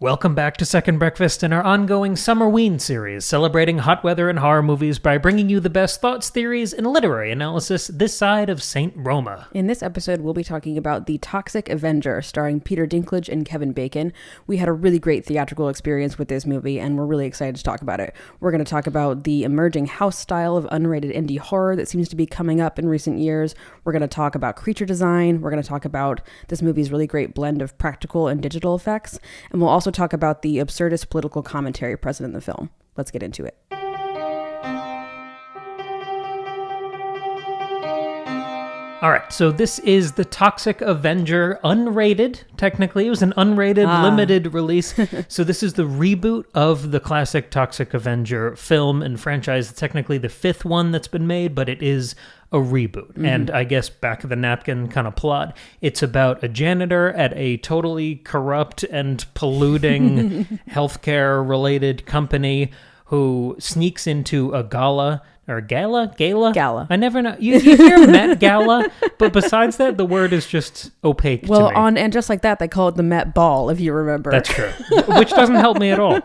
Welcome back to Second Breakfast and our ongoing Summerween series, celebrating hot weather and horror movies by bringing you the best thoughts, theories, and literary analysis this side of St. Roma. In this episode, we'll be talking about The Toxic Avenger, starring Peter Dinklage and Kevin Bacon. We had a really great theatrical experience with this movie, and we're really excited to talk about it. We're going to talk about the emerging house style of unrated indie horror that seems to be coming up in recent years. We're going to talk about creature design. We're going to talk about this movie's really great blend of practical and digital effects. And we'll also talk about the absurdist political commentary present in the film. Let's get into it. All right, so this is The Toxic Avenger, unrated. Technically, it was an unrated, limited release. So this is the reboot of the classic Toxic Avenger film and franchise. It's technically the fifth one that's been made, but it is a reboot. Mm-hmm. And I guess back of the napkin kind of plot. It's about a janitor at a totally corrupt and polluting healthcare-related company who sneaks into a gala. Or gala? Gala. I never know. You hear Met Gala, but besides that, the word is just opaque to me. And just like that, they call it the Met Ball, if you remember. That's true. Which doesn't help me at all.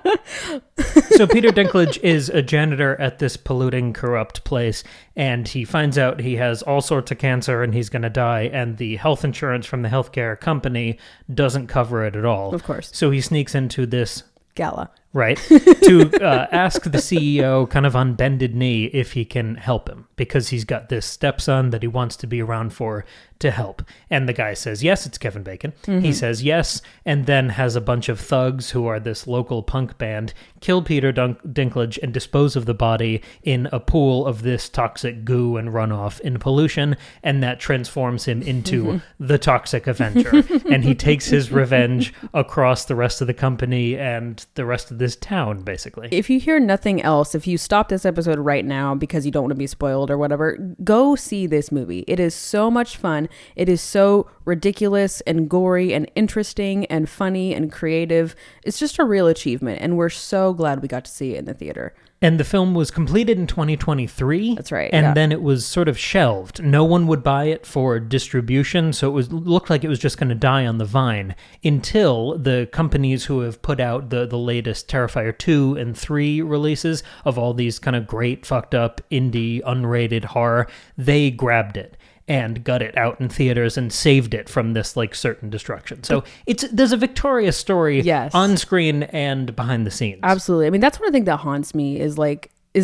So Peter Dinklage is a janitor at this polluting, corrupt place, and he finds out he has all sorts of cancer and he's going to die, and the health insurance from the healthcare company doesn't cover it at all. Of course. So he sneaks into this gala. Right, to ask the CEO kind of on bended knee if he can help him, because he's got this stepson that he wants to be around for to help. And the guy says, yes, it's Kevin Bacon. Mm-hmm. He says yes, and then has a bunch of thugs who are this local punk band kill Peter Dinklage and dispose of the body in a pool of this toxic goo and runoff in pollution, and that transforms him into the Toxic Avenger. And he takes his revenge across the rest of the company and the rest of this town, basically. If you hear nothing else, if you stop this episode right now because you don't want to be spoiled or whatever, go see this movie. It is so much fun. It is so ridiculous and gory and interesting and funny and creative. It's just a real achievement, and we're so glad we got to see it in the theater. And the film was completed in 2023. That's right. And then it was sort of shelved. No one would buy it for distribution, so it looked like it was just going to die on the vine until the companies who have put out the latest Terrifier 2 and 3 releases of all these kind of great, fucked up, indie, unrated horror, they grabbed it and got it out in theaters and saved it from this like certain destruction. So there's a victorious story on screen and behind the scenes. Absolutely. I mean, that's one thing that haunts me is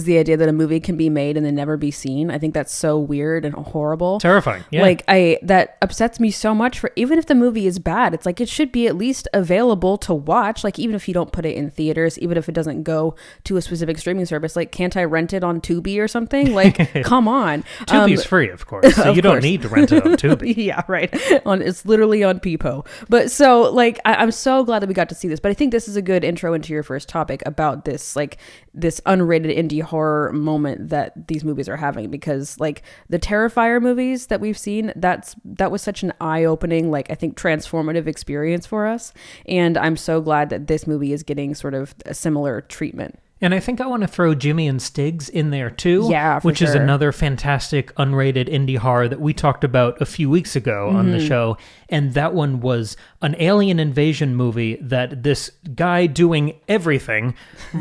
the idea that a movie can be made and then never be seen. I think that's so weird and horrible. Terrifying. Yeah. That upsets me so much. For even if the movie is bad, it's like it should be at least available to watch. Like even if you don't put it in theaters, even if it doesn't go to a specific streaming service, like can't I rent it on Tubi or something? Like come on. Tubi's free, of course. So you don't need to rent it on Tubi. Yeah, right. It's literally on Peepo. But so I'm so glad that we got to see this. But I think this is a good intro into your first topic about this this unrated indie horror moment that these movies are having, because like the Terrifier movies that we've seen, that was such an eye-opening, I think transformative experience for us, and I'm so glad that this movie is getting sort of a similar treatment. And I think I want to throw Jimmy and Stiggs in there too, which is another fantastic unrated indie horror that we talked about a few weeks ago on the show. And that one was an alien invasion movie that this guy doing everything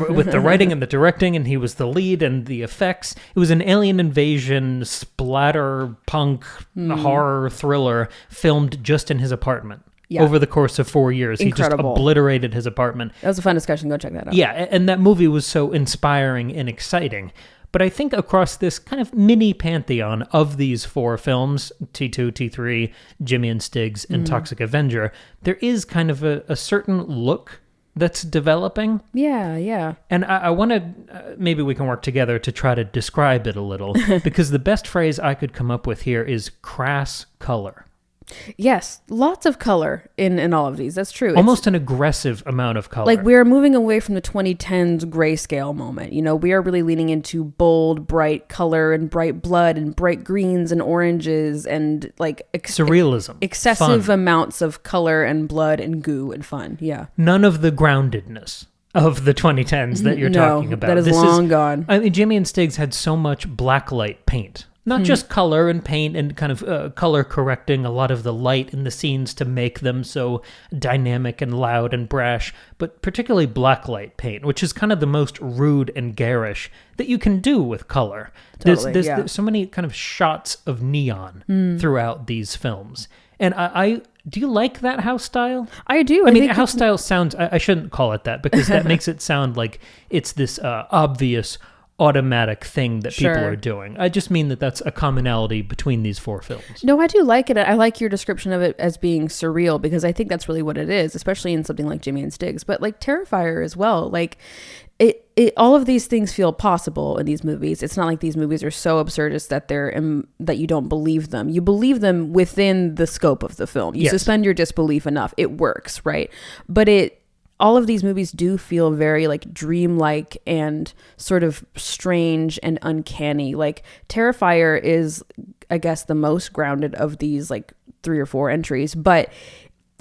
with the writing and the directing, and he was the lead and the effects. It was an alien invasion splatter punk horror thriller filmed just in his apartment. Yeah. Over the course of 4 years. Incredible. He just obliterated his apartment. That was a fun discussion. Go check that out. Yeah, and that movie was so inspiring and exciting. But I think across this kind of mini pantheon of these 4 films, T2, T3, Jimmy and Stiggs, and Toxic Avenger, there is kind of a certain look that's developing. Yeah. And I want to, maybe we can work together to try to describe it a little, because the best phrase I could come up with here is crass color. Yes, lots of color in all of these. That's true. Almost an aggressive amount of color. Like we're moving away from the 2010s grayscale moment. You know, we are really leaning into bold, bright color and bright blood and bright greens and oranges and surrealism. Excessive amounts of color and blood and goo and fun. Yeah. None of the groundedness of the 2010s that you're talking about. That is long gone. I mean, Jimmy and Stiggs had so much blacklight paint Not just color and paint and kind of color correcting a lot of the light in the scenes to make them so dynamic and loud and brash, but particularly blacklight paint, which is kind of the most rude and garish that you can do with color. Totally, There's so many kind of shots of neon throughout these films. And I do you like that house style? I do. I mean, house style sounds, I shouldn't call it that because that makes it sound like it's this obvious automatic thing that people are doing. I just mean that that's a commonality between these four films. No, I do like it. I like your description of it as being surreal because I think that's really what it is, especially in something like Jimmy and Stiggs, but like Terrifier as well. Like it all of these things feel possible in these movies. It's not like these movies are so absurdist that that you don't believe them. You believe them within the scope of the film. You suspend your disbelief enough. It works, right? But all of these movies do feel very like dreamlike and sort of strange and uncanny. Like Terrifier is, I guess, the most grounded of these like 3 or 4 entries, but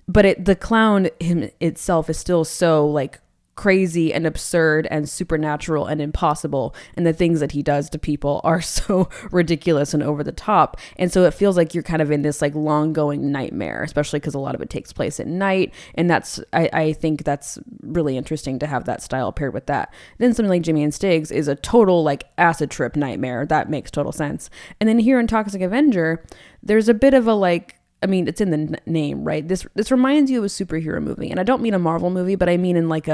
the clown itself is still so like crazy and absurd and supernatural and impossible, and the things that he does to people are so ridiculous and over the top, and so it feels like you're kind of in this like long going nightmare, especially because a lot of it takes place at night, and that's I think that's really interesting to have that style paired with that. Then something like Jimmy and Stiggs is a total like acid trip nightmare. That makes total sense. And then here in Toxic Avenger, there's a bit of a like, I mean, it's in the name, right? This reminds you of a superhero movie. And I don't mean a Marvel movie, but I mean in like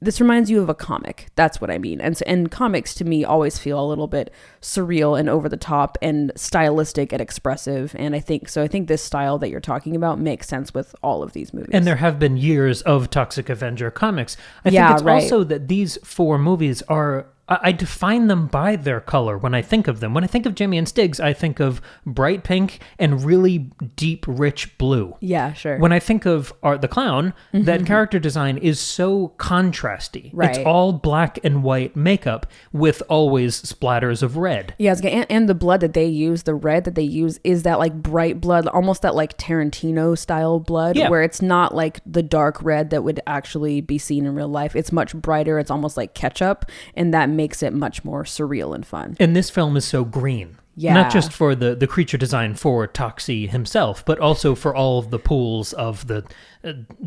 this reminds you of a comic. That's what I mean. And comics to me always feel a little bit surreal and over the top and stylistic and expressive. And I think this style that you're talking about makes sense with all of these movies. And there have been years of Toxic Avenger comics. I think it's also that these 4 movies are, I define them by their color when I think of them. When I think of Jimmy and Stiggs, I think of bright pink and really deep, rich blue. Yeah, sure. When I think of Art the Clown, that character design is so contrasty. Right. It's all black and white makeup with always splatters of red. Yeah, and the blood that they use, the red that they use is that like bright blood, almost that like Tarantino style blood, where it's not like the dark red that would actually be seen in real life. It's much brighter. It's almost like ketchup, and that makes it much more surreal and fun. And this film is so green. Yeah. Not just for the creature design for Toxie himself, but also for all of the pools of the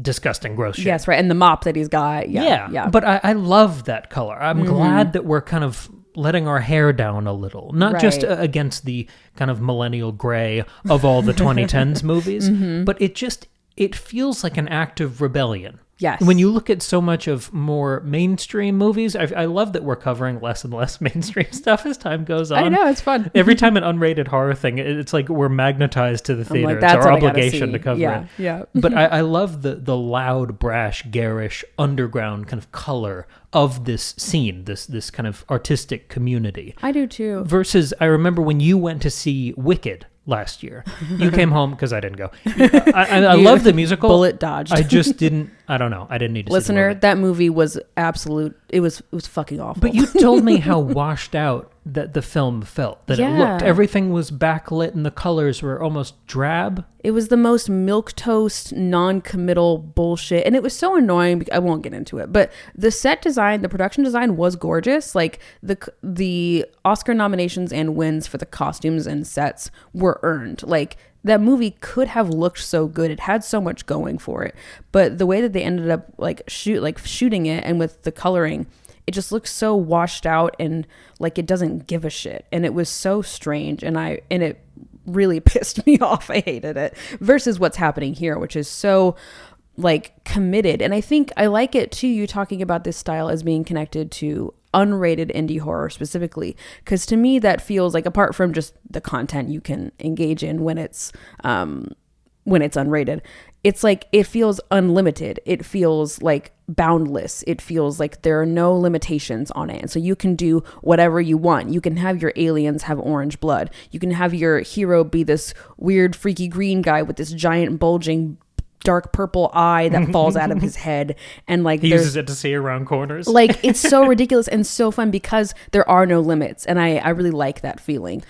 disgusting gross shit. Yes, right. And the mop that he's got. Yeah. But I love that color. I'm glad that we're kind of letting our hair down a little. Not just against the kind of millennial gray of all the 2010s movies, but it feels like an act of rebellion. Yes. When you look at so much of more mainstream movies, I love that we're covering less and less mainstream stuff as time goes on. I know, it's fun. Every time an unrated horror thing, it's like we're magnetized to the theater. Like, it's our what obligation to cover it. Yeah. But I love the loud, brash, garish, underground kind of color of this scene, this kind of artistic community. I do too. Versus, I remember when you went to see Wicked last year. You came home, because I didn't go. I love the musical. Bullet dodged. I just didn't, I don't know. I didn't need to Listener, see the movie. that movie was absolute, it was fucking awful. But you told me how washed out that the film felt, that it looked. Everything was backlit and the colors were almost drab. It was the most milquetoast, non-committal bullshit. And it was so annoying. I won't get into it. But the set design, the production design was gorgeous. Like the Oscar nominations and wins for the costumes and sets were earned. Like that movie could have looked so good. It had so much going for it. But the way that they ended up shooting it and with the coloring, it just looks so washed out and like it doesn't give a shit. And it was so strange. And it really pissed me off. I hated it versus what's happening here, which is so like committed. And I think I like it too, you talking about this style as being connected to unrated indie horror specifically, because to me that feels like, apart from just the content you can engage in when it's unrated, it's like it feels unlimited. It feels like boundless. It feels like there are no limitations on it. And so you can do whatever you want. You can have your aliens have orange blood. You can have your hero be this weird, freaky green guy with this giant bulging dark purple eye that falls out of his head, and like he uses it to see around corners. Like it's so ridiculous and so fun because there are no limits, and I really like that feeling.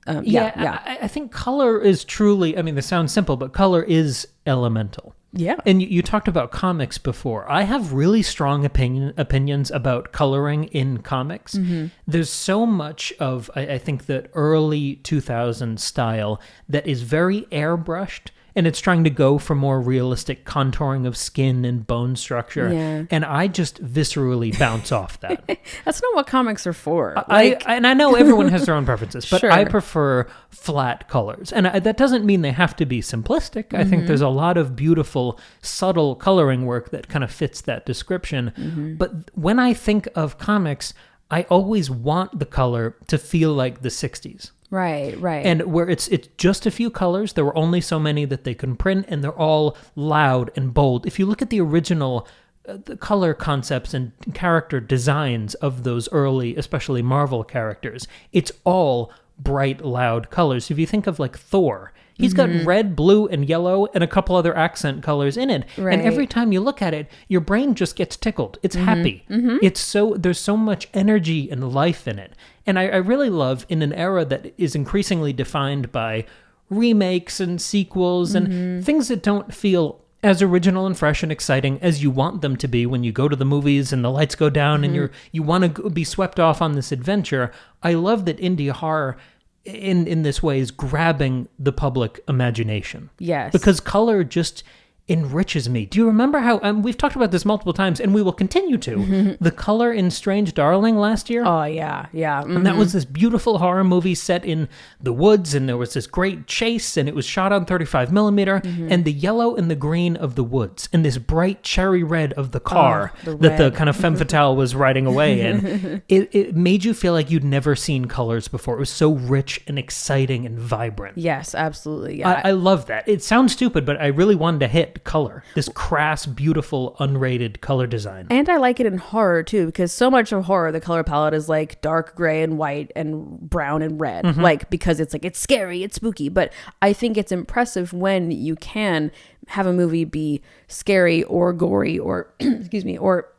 I think color is truly, I mean, this sounds simple, but color is elemental. Yeah. And you talked about comics before. I have really strong opinions about coloring in comics. There's so much of, I think, that early 2000s style that is very airbrushed, and it's trying to go for more realistic contouring of skin and bone structure. Yeah. And I just viscerally bounce off that. That's not what comics are for. And I know everyone has their own preferences, but Sure. I prefer flat colors. And that doesn't mean they have to be simplistic. I think there's a lot of beautiful, subtle coloring work that kind of fits that description. But when I think of comics, I always want the color to feel like the 60s. Right. And where it's just a few colors, there were only so many that they can print, and they're all loud and bold. If you look at the original the color concepts and character designs of those early, especially Marvel characters, it's all bright, loud colors. If you think of like Thor, he's got red, blue, and yellow, and a couple other accent colors in it. Right. And every time you look at it, your brain just gets tickled. It's happy. There's so much energy and life in it. And I really love, in an era that is increasingly defined by remakes and sequels and things that don't feel as original and fresh and exciting as you want them to be when you go to the movies and the lights go down and you want to be swept off on this adventure. I love that indie horror in this way is grabbing the public imagination. Yes. Because color just enriches me. Do you remember how, we've talked about this multiple times and we will continue to, the color in Strange Darling last year? Oh, yeah. And that was this beautiful horror movie set in the woods, and there was this great chase, and it was shot on 35 millimeter, and the yellow and the green of the woods, and this bright cherry red of the car that the kind of femme fatale was riding away in. It made you feel like you'd never seen colors before. It was so rich and exciting and vibrant. Yes, absolutely. Yeah. I love that. It sounds stupid, but I really wanted to hit color. This crass, beautiful, unrated color design. And I like it in horror too, because so much of horror, the color palette is like dark gray and white and brown and red, like, because it's like, it's scary, it's spooky. But I think it's impressive when you can have a movie be scary or gory or excuse me, or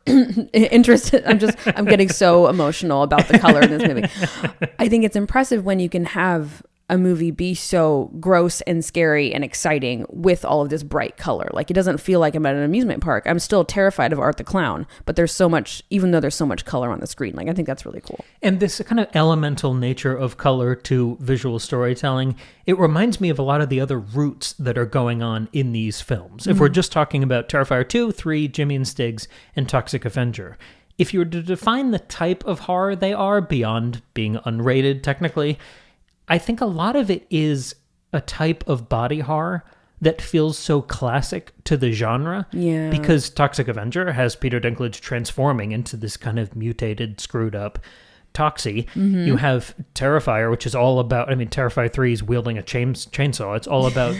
interested. I'm getting so emotional about the color in this movie. I think it's impressive when you can have a movie be so gross and scary and exciting with all of this bright color. Like, it doesn't feel like I'm at an amusement park. I'm still terrified of Art the Clown, but there's so much, even though there's so much color on the screen. Like, I think that's really cool. And this kind of elemental nature of color to visual storytelling, it reminds me of a lot of the other roots that are going on in these films. If we're just talking about Terrifier 2, 3, Jimmy and Stiggs, and Toxic Avenger, if you were to define the type of horror they are, beyond being unrated technically, I think a lot of it is a type of body horror that feels so classic to the genre. Yeah. Because Toxic Avenger has Peter Dinklage transforming into this kind of mutated, screwed up Toxie. You have Terrifier, which is all about, Terrifier 3 is wielding a chainsaw. It's all about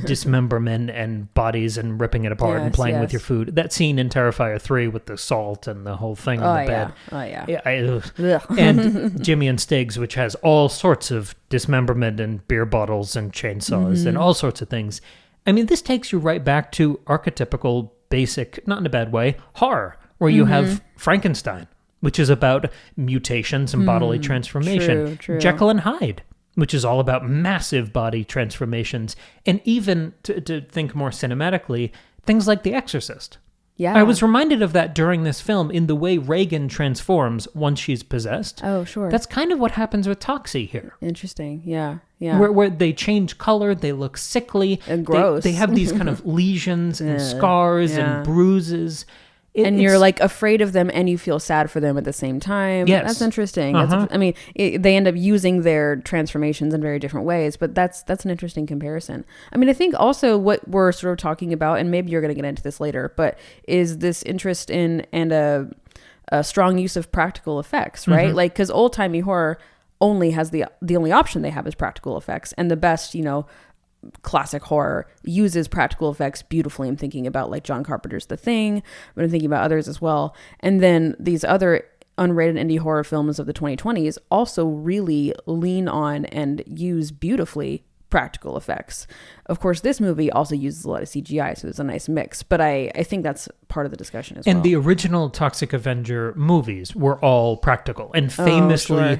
dismemberment and bodies and ripping it apart and playing with your food. That scene in Terrifier 3 with the salt and the whole thing on the bed. Oh, yeah. And Jimmy and Stiggs, which has all sorts of dismemberment and beer bottles and chainsaws and all sorts of things. This takes you right back to archetypical, basic, not in a bad way, horror, where you have Frankenstein, which is about mutations and bodily transformation. True. Jekyll and Hyde, which is all about massive body transformations. And even, to think more cinematically, things like The Exorcist. Yeah. I was reminded of that during this film in the way Reagan transforms once she's possessed. Oh, sure. That's kind of what happens with Toxie here. Interesting. Yeah. Yeah. Where they change color, they look sickly. And gross. They have these kind of lesions and scars and bruises. You're like afraid of them and you feel sad for them at the same time. Yes. That's interesting. They end up using their transformations in very different ways, but that's an interesting comparison. I think also what we're sort of talking about, and maybe you're going to get into this later, but is this interest in and a strong use of practical effects, right? Like, because old-timey horror only has the only option they have is practical effects, and the best, classic horror uses practical effects beautifully. I'm thinking about like John Carpenter's The Thing, but I'm thinking about others as well. And then these other unrated indie horror films of the 2020s also really lean on and use beautifully practical effects. Of course, this movie also uses a lot of CGI, so there's a nice mix. But I think that's part of the discussion as well. And the original Toxic Avenger movies were all practical and famously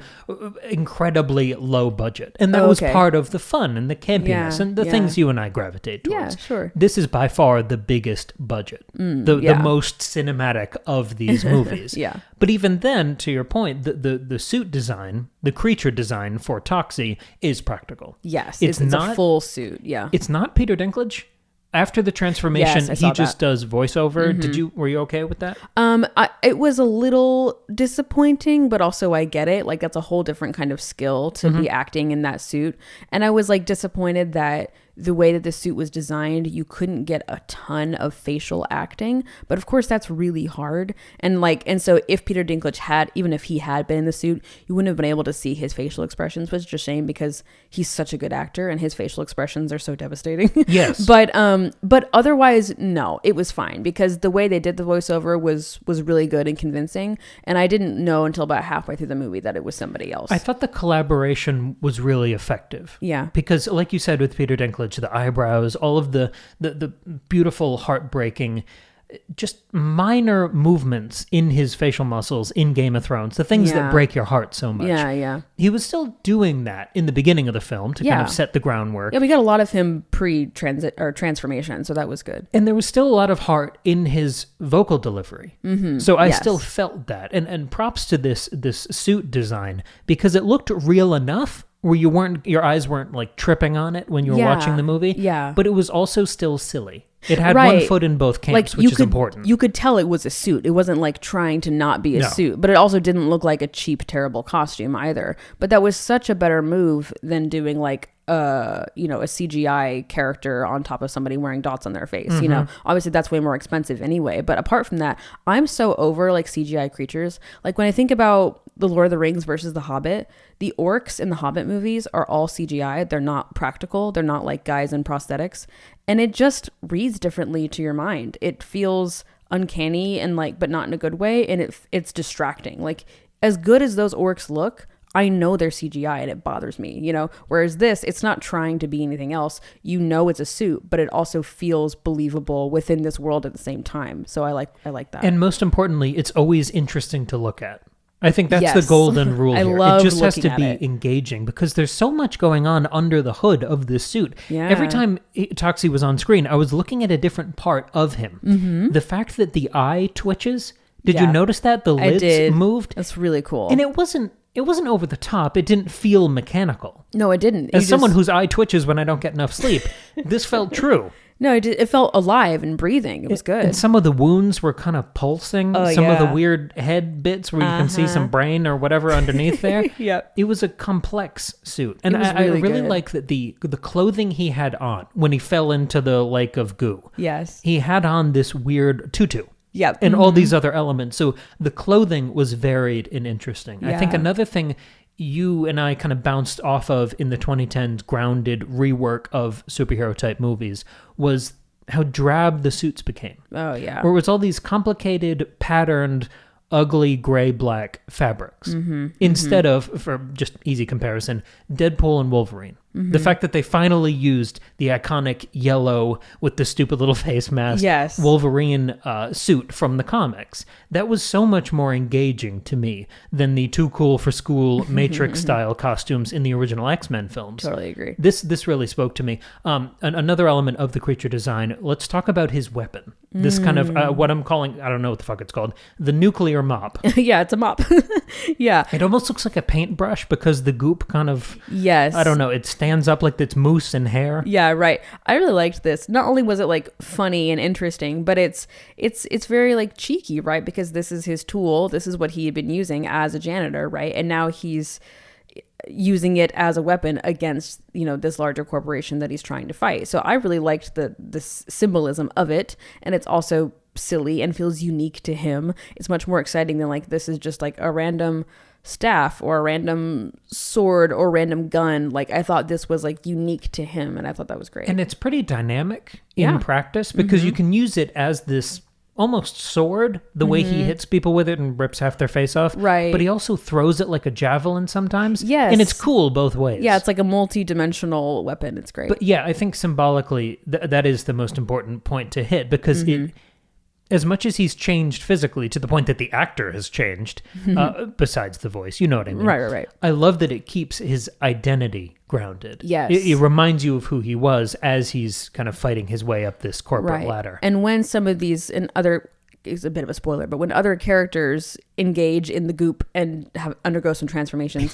incredibly low budget. And that was part of the fun and the campiness and the things you and I gravitate towards. Yeah, sure. This is by far the biggest budget, the most cinematic of these movies. Yeah. But even then, to your point, the suit design, the creature design for Toxie is practical. Yes, it's not a full suit. Yeah. It's not Peter Dinklage. After the transformation, he just does voiceover. Were you okay with that? It was a little disappointing, but also I get it. Like, that's a whole different kind of skill to be acting in that suit. And I was like disappointed that the way that the suit was designed, you couldn't get a ton of facial acting. But of course, that's really hard. And so if Peter Dinklage even if he had been in the suit, you wouldn't have been able to see his facial expressions, which is a shame because he's such a good actor and his facial expressions are so devastating. Yes. But otherwise, no, it was fine because the way they did the voiceover was really good and convincing. And I didn't know until about halfway through the movie that it was somebody else. I thought the collaboration was really effective. Yeah. Because like you said with Peter Dinklage, the eyebrows, all of the beautiful, heartbreaking, just minor movements in his facial muscles in Game of Thrones, the things that break your heart so much. Yeah. He was still doing that in the beginning of the film to kind of set the groundwork. Yeah, we got a lot of him pre-transit or transformation, so that was good. And there was still a lot of heart in his vocal delivery. So I still felt that. And props to this suit design because it looked real enough where your eyes weren't like tripping on it when you were watching the movie. Yeah. But it was also still silly. It had one foot in both camps, which is important. You could tell it was a suit. It wasn't like trying to not be a suit, but it also didn't look like a cheap, terrible costume either. But that was such a better move than doing like a CGI character on top of somebody wearing dots on their face. Obviously that's way more expensive anyway. But apart from that, I'm so over like CGI creatures. Like when I think about The Lord of the Rings versus The Hobbit, the orcs in the Hobbit movies are all CGI. They're not practical. They're not like guys in prosthetics. And it just reads differently to your mind. It feels uncanny and but not in a good way. And it's distracting. Like as good as those orcs look, I know they're CGI and it bothers me, whereas this, it's not trying to be anything else. It's a suit, but it also feels believable within this world at the same time. So I like that. And most importantly, it's always interesting to look at. I think that's the golden rule here. Love it just has to looking be at it. Engaging because there's so much going on under the hood of this suit. Yeah. Every time Toxie was on screen, I was looking at a different part of him. The fact that the eye twitches, did you notice that? The lids moved? That's really cool. And it wasn't over the top. It didn't feel mechanical. No, it didn't. As someone whose eye twitches when I don't get enough sleep, this felt true. No, it felt alive and breathing. It was good. And some of the wounds were kind of pulsing. Some of the weird head bits where you can see some brain or whatever underneath there. Yep. It was a complex suit. And I really like that the clothing he had on when he fell into the lake of goo. Yes. He had on this weird tutu. Yep. And all these other elements. So the clothing was varied and interesting. Yeah. I think another thing you and I kind of bounced off of in the 2010s grounded rework of superhero type movies was how drab the suits became. Oh, yeah. Where it was all these complicated, patterned, ugly gray-black fabrics. Instead of, for just easy comparison, Deadpool and Wolverine. The fact that they finally used the iconic yellow with the stupid little face mask Wolverine suit from the comics. That was so much more engaging to me than the too cool for school Matrix-style costumes in the original X-Men films. Totally agree. This really spoke to me. Another element of the creature design, let's talk about his weapon. This kind of, what I'm calling, I don't know what the fuck it's called, the nuclear mop. Yeah, it's a mop. Yeah. It almost looks like a paintbrush because the goop kind of, yes, I don't know, it stands up like it's mousse and hair. Yeah, right. I really liked this. Not only was it like funny and interesting, but it's very like cheeky, right? Because this is his tool. This is what he had been using as a janitor, right? And now he's using it as a weapon against, this larger corporation that he's trying to fight. So I really liked the symbolism of it, and it's also silly and feels unique to him. It's much more exciting than like this is just like a random staff or a random sword or random gun. Like I thought this was like unique to him, and I thought that was great. And it's pretty dynamic in practice because you can use it as this almost sword, the way he hits people with it and rips half their face off. Right. But he also throws it like a javelin sometimes. Yes. And it's cool both ways. Yeah, it's like a multi-dimensional weapon. It's great. But yeah, I think symbolically, that is the most important point to hit, because it, as much as he's changed physically to the point that the actor has changed, besides the voice, you know what I mean? Right. I love that it keeps his identity grounded. Yes. It reminds you of who he was as he's kind of fighting his way up this corporate ladder. And when some of these and other, is a bit of a spoiler, but when other characters engage in the goop and undergo some transformations,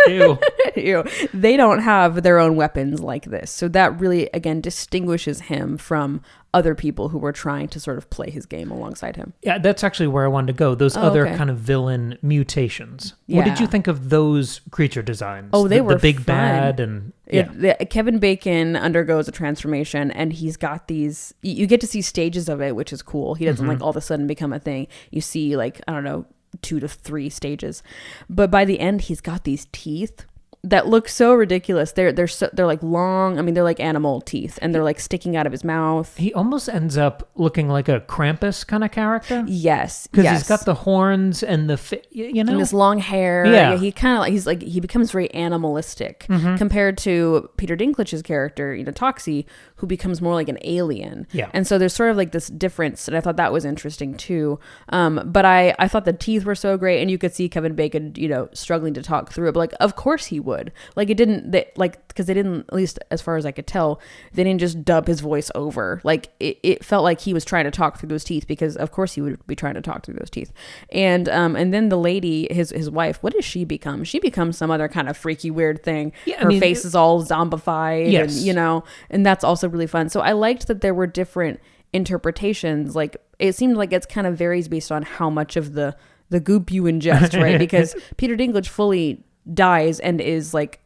Ew. They don't have their own weapons like this. So that really, again, distinguishes him from other people who were trying to sort of play his game alongside him. Yeah, that's actually where I wanted to go. Those other kind of villain mutations. Yeah. What did you think of those creature designs? Oh, they were the big fun. bad and... Yeah. Kevin Bacon undergoes a transformation, and he's got these, you get to see stages of it, which is cool. He doesn't like all of a sudden become a thing. You see like, I don't know, 2 to 3 stages. But by the end, he's got these teeth that look so ridiculous. They're like long. I mean, they're like animal teeth, and they're like sticking out of his mouth. He almost ends up looking like a Krampus kind of character. Yes, because he's got the horns and the and this long hair. Yeah, he kind of he becomes very animalistic compared to Peter Dinklage's character, Toxie, who becomes more like an alien. Yeah, and so there's sort of like this difference, and I thought that was interesting too. But I thought the teeth were so great, and you could see Kevin Bacon, struggling to talk through it. But like, of course he would. Like it didn't, because they didn't, at least as far as I could tell, they didn't just dub his voice over. Like it felt like he was trying to talk through those teeth, because of course he would be trying to talk through those teeth. And then the lady, his wife, what does she become? She becomes some other kind of freaky weird thing. Yeah, her face is all zombified. Yes. And that's also really fun. So I liked that there were different interpretations. Like it seemed like it's kind of varies based on how much of the goop you ingest, right? Because Peter Dinklage fully dies and is like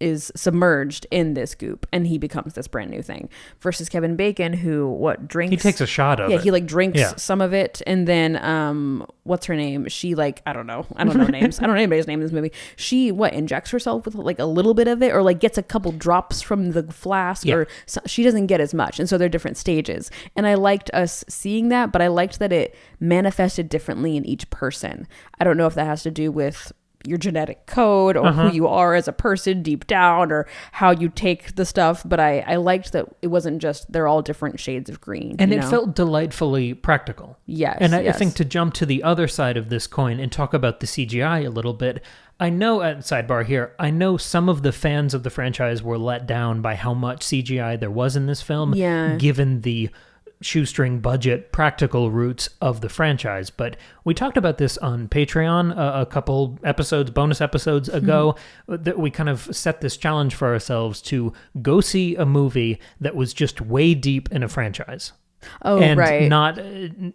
is submerged in this goop, and he becomes this brand new thing, versus Kevin Bacon, who drinks, he takes a shot of it. He like drinks some of it, and then what's her name, she like I don't know names, I don't know anybody's name in this movie, she injects herself with like a little bit of it, or like gets a couple drops from the flask, or she doesn't get as much, and so they're different stages. And I liked us seeing that, but I liked that it manifested differently in each person. I don't know if that has to do with your genetic code, or who you are as a person deep down, or how you take the stuff, but I liked that it wasn't just they're all different shades of green, and it felt delightfully practical. Yes. And I think to jump to the other side of this coin and talk about the CGI a little bit, I know, sidebar here, I know some of the fans of the franchise were let down by how much CGI there was in this film, given the shoestring budget practical roots of the franchise. But we talked about this on Patreon a couple bonus episodes ago, that we kind of set this challenge for ourselves to go see a movie that was just way deep in a franchise. And not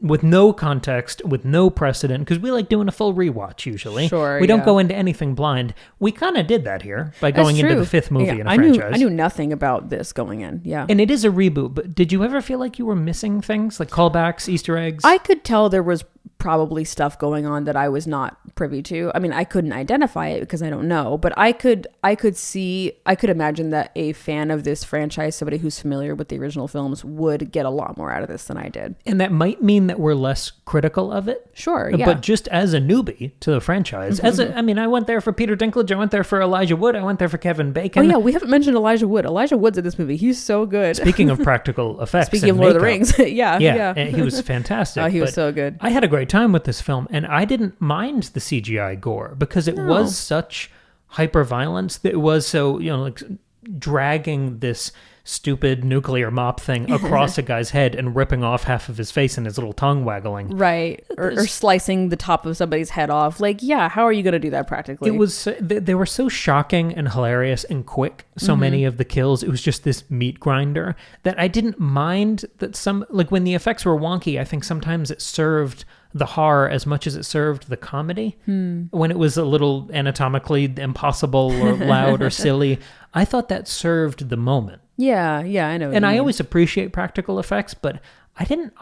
with no context, with no precedent, because we like doing a full rewatch usually. Sure, we don't go into anything blind. We kind of did that here by going into the 5th movie in a franchise. I knew nothing about this going in. Yeah, and it is a reboot. But did you ever feel like you were missing things like callbacks, Easter eggs? I could tell there was probably stuff going on that I was not privy to. I mean, I couldn't identify it because I don't know, but I could imagine that a fan of this franchise, somebody who's familiar with the original films, would get a lot more out of this than I did. And that might mean that we're less critical of it. Sure, yeah. But just as a newbie to the franchise, I went there for Peter Dinklage, I went there for Elijah Wood, I went there for Kevin Bacon. Oh yeah, we haven't mentioned Elijah Wood. Elijah Wood's in this movie. He's so good. Speaking of practical effects, speaking of Lord of the Rings, yeah. And he was fantastic. Oh, he was so good. I had a great time with this film, and I didn't mind the CGI gore because it was such hyper violence. That it was so like dragging this stupid nuclear mop thing across a guy's head and ripping off half of his face and his little tongue waggling. Right. Or slicing the top of somebody's head off. Like, yeah, how are you going to do that practically? It was, they were so shocking and hilarious and quick. So many of the kills, it was just this meat grinder that I didn't mind that when the effects were wonky, I think sometimes it served the horror as much as it served the comedy. When it was a little anatomically impossible or loud or silly, I thought that served the moment. Yeah, I know. And I always appreciate practical effects, but I didn't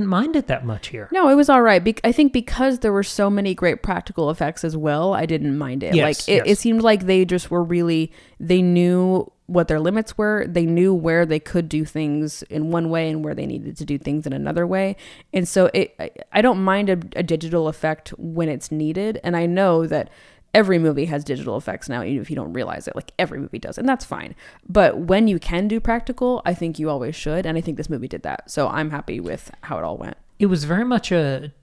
mind it that much here. No, it was all right. I think because there were so many great practical effects as well, I didn't mind it. Yes, it seemed like they just were really, they knew what their limits were. They knew where they could do things in one way and where they needed to do things in another way. And so I don't mind a digital effect when it's needed. And I know that every movie has digital effects now, even if you don't realize it. Like every movie does, and that's fine. But when you can do practical, I think you always should. And I think this movie did that. So I'm happy with how it all went. It was very much a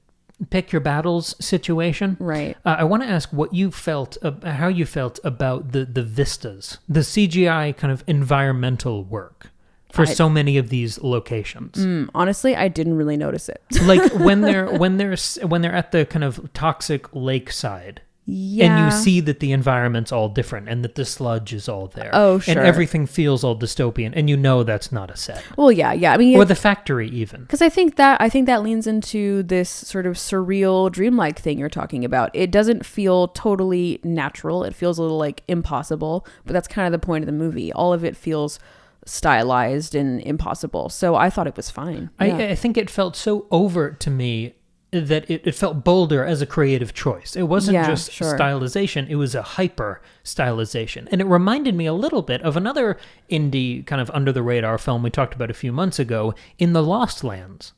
pick your battles situation. Right. I want to ask what you felt, how you felt about the vistas, the CGI kind of environmental work for so many of these locations. Honestly, I didn't really notice it. Like when they're at the kind of toxic lakeside. Yeah. And you see that the environment's all different and that the sludge is all there. Oh, sure. And everything feels all dystopian, and you know that's not a set. Well, yeah. I mean, or the factory even. Because I think that leans into this sort of surreal, dreamlike thing you're talking about. It doesn't feel totally natural. It feels a little like impossible, but that's kind of the point of the movie. All of it feels stylized and impossible. So I thought it was fine. Yeah. I think it felt so overt to me that it felt bolder as a creative choice. It wasn't just stylization, it was a hyper stylization. And it reminded me a little bit of another indie kind of under the radar film we talked about a few months ago, In the Lost Lands.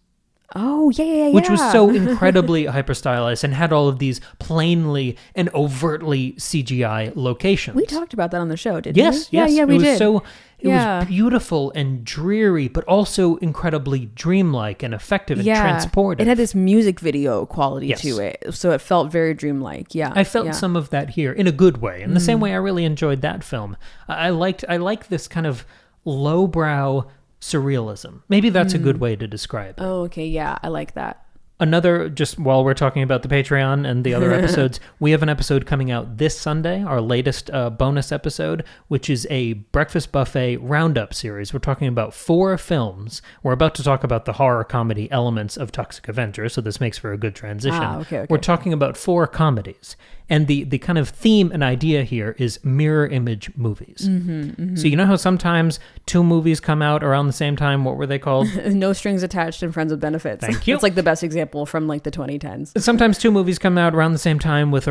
Oh, yeah. Which was so incredibly hyper stylized and had all of these plainly and overtly CGI locations. We talked about that on the show, didn't we? Yes. Yeah, we did. It was beautiful and dreary, but also incredibly dreamlike and effective and transportive. It had this music video quality to it, so it felt very dreamlike. Yeah, I felt some of that here in a good way. In the same way I really enjoyed that film. I like this kind of lowbrow surrealism. Maybe that's a good way to describe it. Oh, okay. Yeah, I like that. Another, just while we're talking about the Patreon and the other episodes, we have an episode coming out this Sunday, our latest bonus episode, which is a breakfast buffet roundup series. We're talking about 4 films. We're about to talk about the horror comedy elements of Toxic Avenger, so this makes for a good transition. Okay. We're talking about 4 comedies. And the kind of theme and idea here is mirror image movies. So you know how sometimes 2 movies come out around the same time? What were they called? No Strings Attached and Friends with Benefits. Thank you. It's like the best example from like the 2010s. Sometimes 2 movies come out around the same time with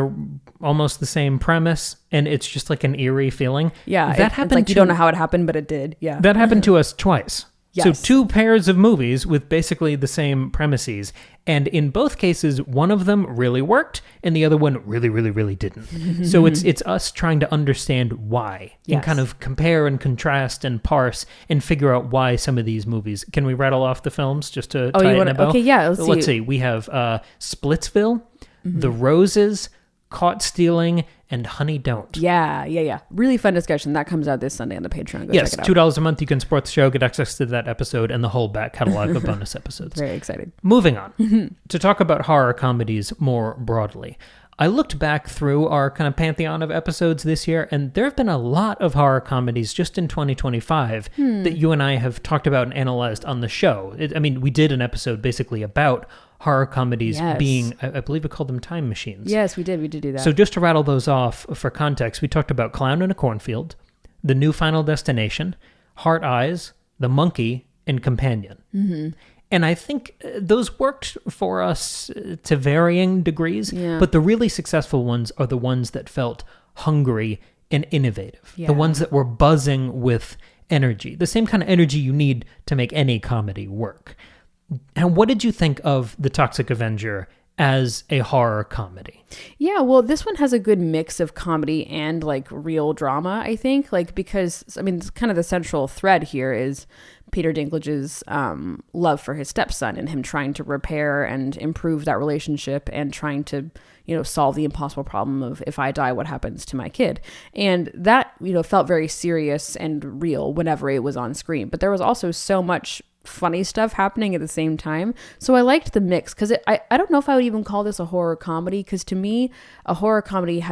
almost the same premise, and it's just like an eerie feeling. Yeah, that happened. It's like you don't know how it happened, but it did. Yeah, that happened to us twice. Yes. So 2 pairs of movies with basically the same premises. And in both cases, one of them really worked and the other one really, really, really didn't. So it's us trying to understand why and kind of compare and contrast and parse and figure out why some of these movies. Can we rattle off the films just to tie it in a bow? Okay, yeah. Let's see. We have Splitsville, The Roses, Caught Stealing, and Honey Don't. Yeah. Really fun discussion. That comes out this Sunday on the Patreon. Go yes, check it out. $2 a month. You can support the show, get access to that episode, and the whole back catalog of bonus episodes. Very excited. Moving on to talk about horror comedies more broadly. I looked back through our kind of pantheon of episodes this year, and there have been a lot of horror comedies just in 2025 that you and I have talked about and analyzed on the show. We did an episode basically about horror comedies being, I believe we called them time machines. Yes, we did. We did do that. So just to rattle those off for context, we talked about Clown in a Cornfield, The New Final Destination, Heart Eyes, The Monkey, and Companion. And I think those worked for us to varying degrees, but the really successful ones are the ones that felt hungry and innovative. The ones that were buzzing with energy, the same kind of energy you need to make any comedy work. And what did you think of The Toxic Avenger as a horror comedy? Yeah, well, this one has a good mix of comedy and like real drama, I think, because kind of the central thread here is Peter Dinklage's love for his stepson and him trying to repair and improve that relationship and trying to, solve the impossible problem of if I die, what happens to my kid? And that, felt very serious and real whenever it was on screen. But there was also so much funny stuff happening at the same time. So I liked the mix because I don't know if I would even call this a horror comedy, because to me, a horror comedy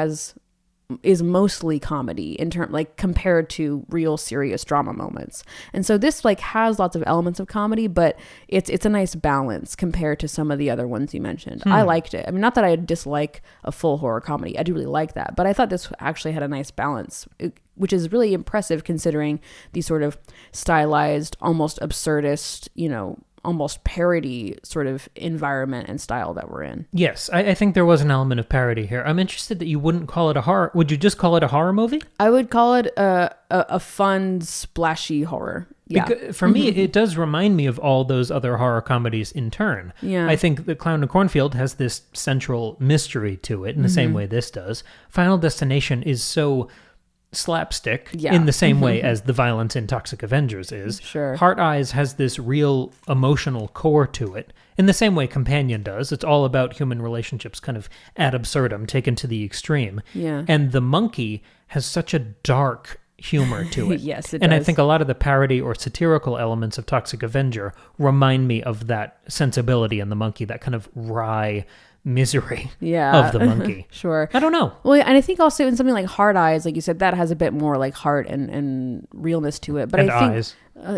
is mostly comedy in compared to real serious drama moments. And so this has lots of elements of comedy, but it's a nice balance compared to some of the other ones you mentioned. I liked it. Not that I dislike a full horror comedy. I do really like that, but I thought this actually had a nice balance, which is really impressive considering these sort of stylized, almost absurdist, almost parody sort of environment and style that we're in. Yes, I think there was an element of parody here. I'm interested that you wouldn't call it a horror. Would you just call it a horror movie? I would call it a fun, splashy horror. Yeah. Because for me, it does remind me of all those other horror comedies in turn. Yeah. I think The Clown in the Cornfield has this central mystery to it in the same way this does. Final Destination is so slapstick in the same way as the violence in Toxic Avengers is. Sure. Heart Eyes has this real emotional core to it in the same way Companion does. It's all about human relationships kind of ad absurdum, taken to the extreme. Yeah. And The Monkey has such a dark humor to it. Yes, it and does. I think a lot of the parody or satirical elements of Toxic Avenger remind me of that sensibility in The Monkey, that kind of wry misery of the monkey. Sure. I don't know. Well, and I think also in something like Hard Eyes, like you said, that has a bit more like heart and realness to it. But And I think eyes.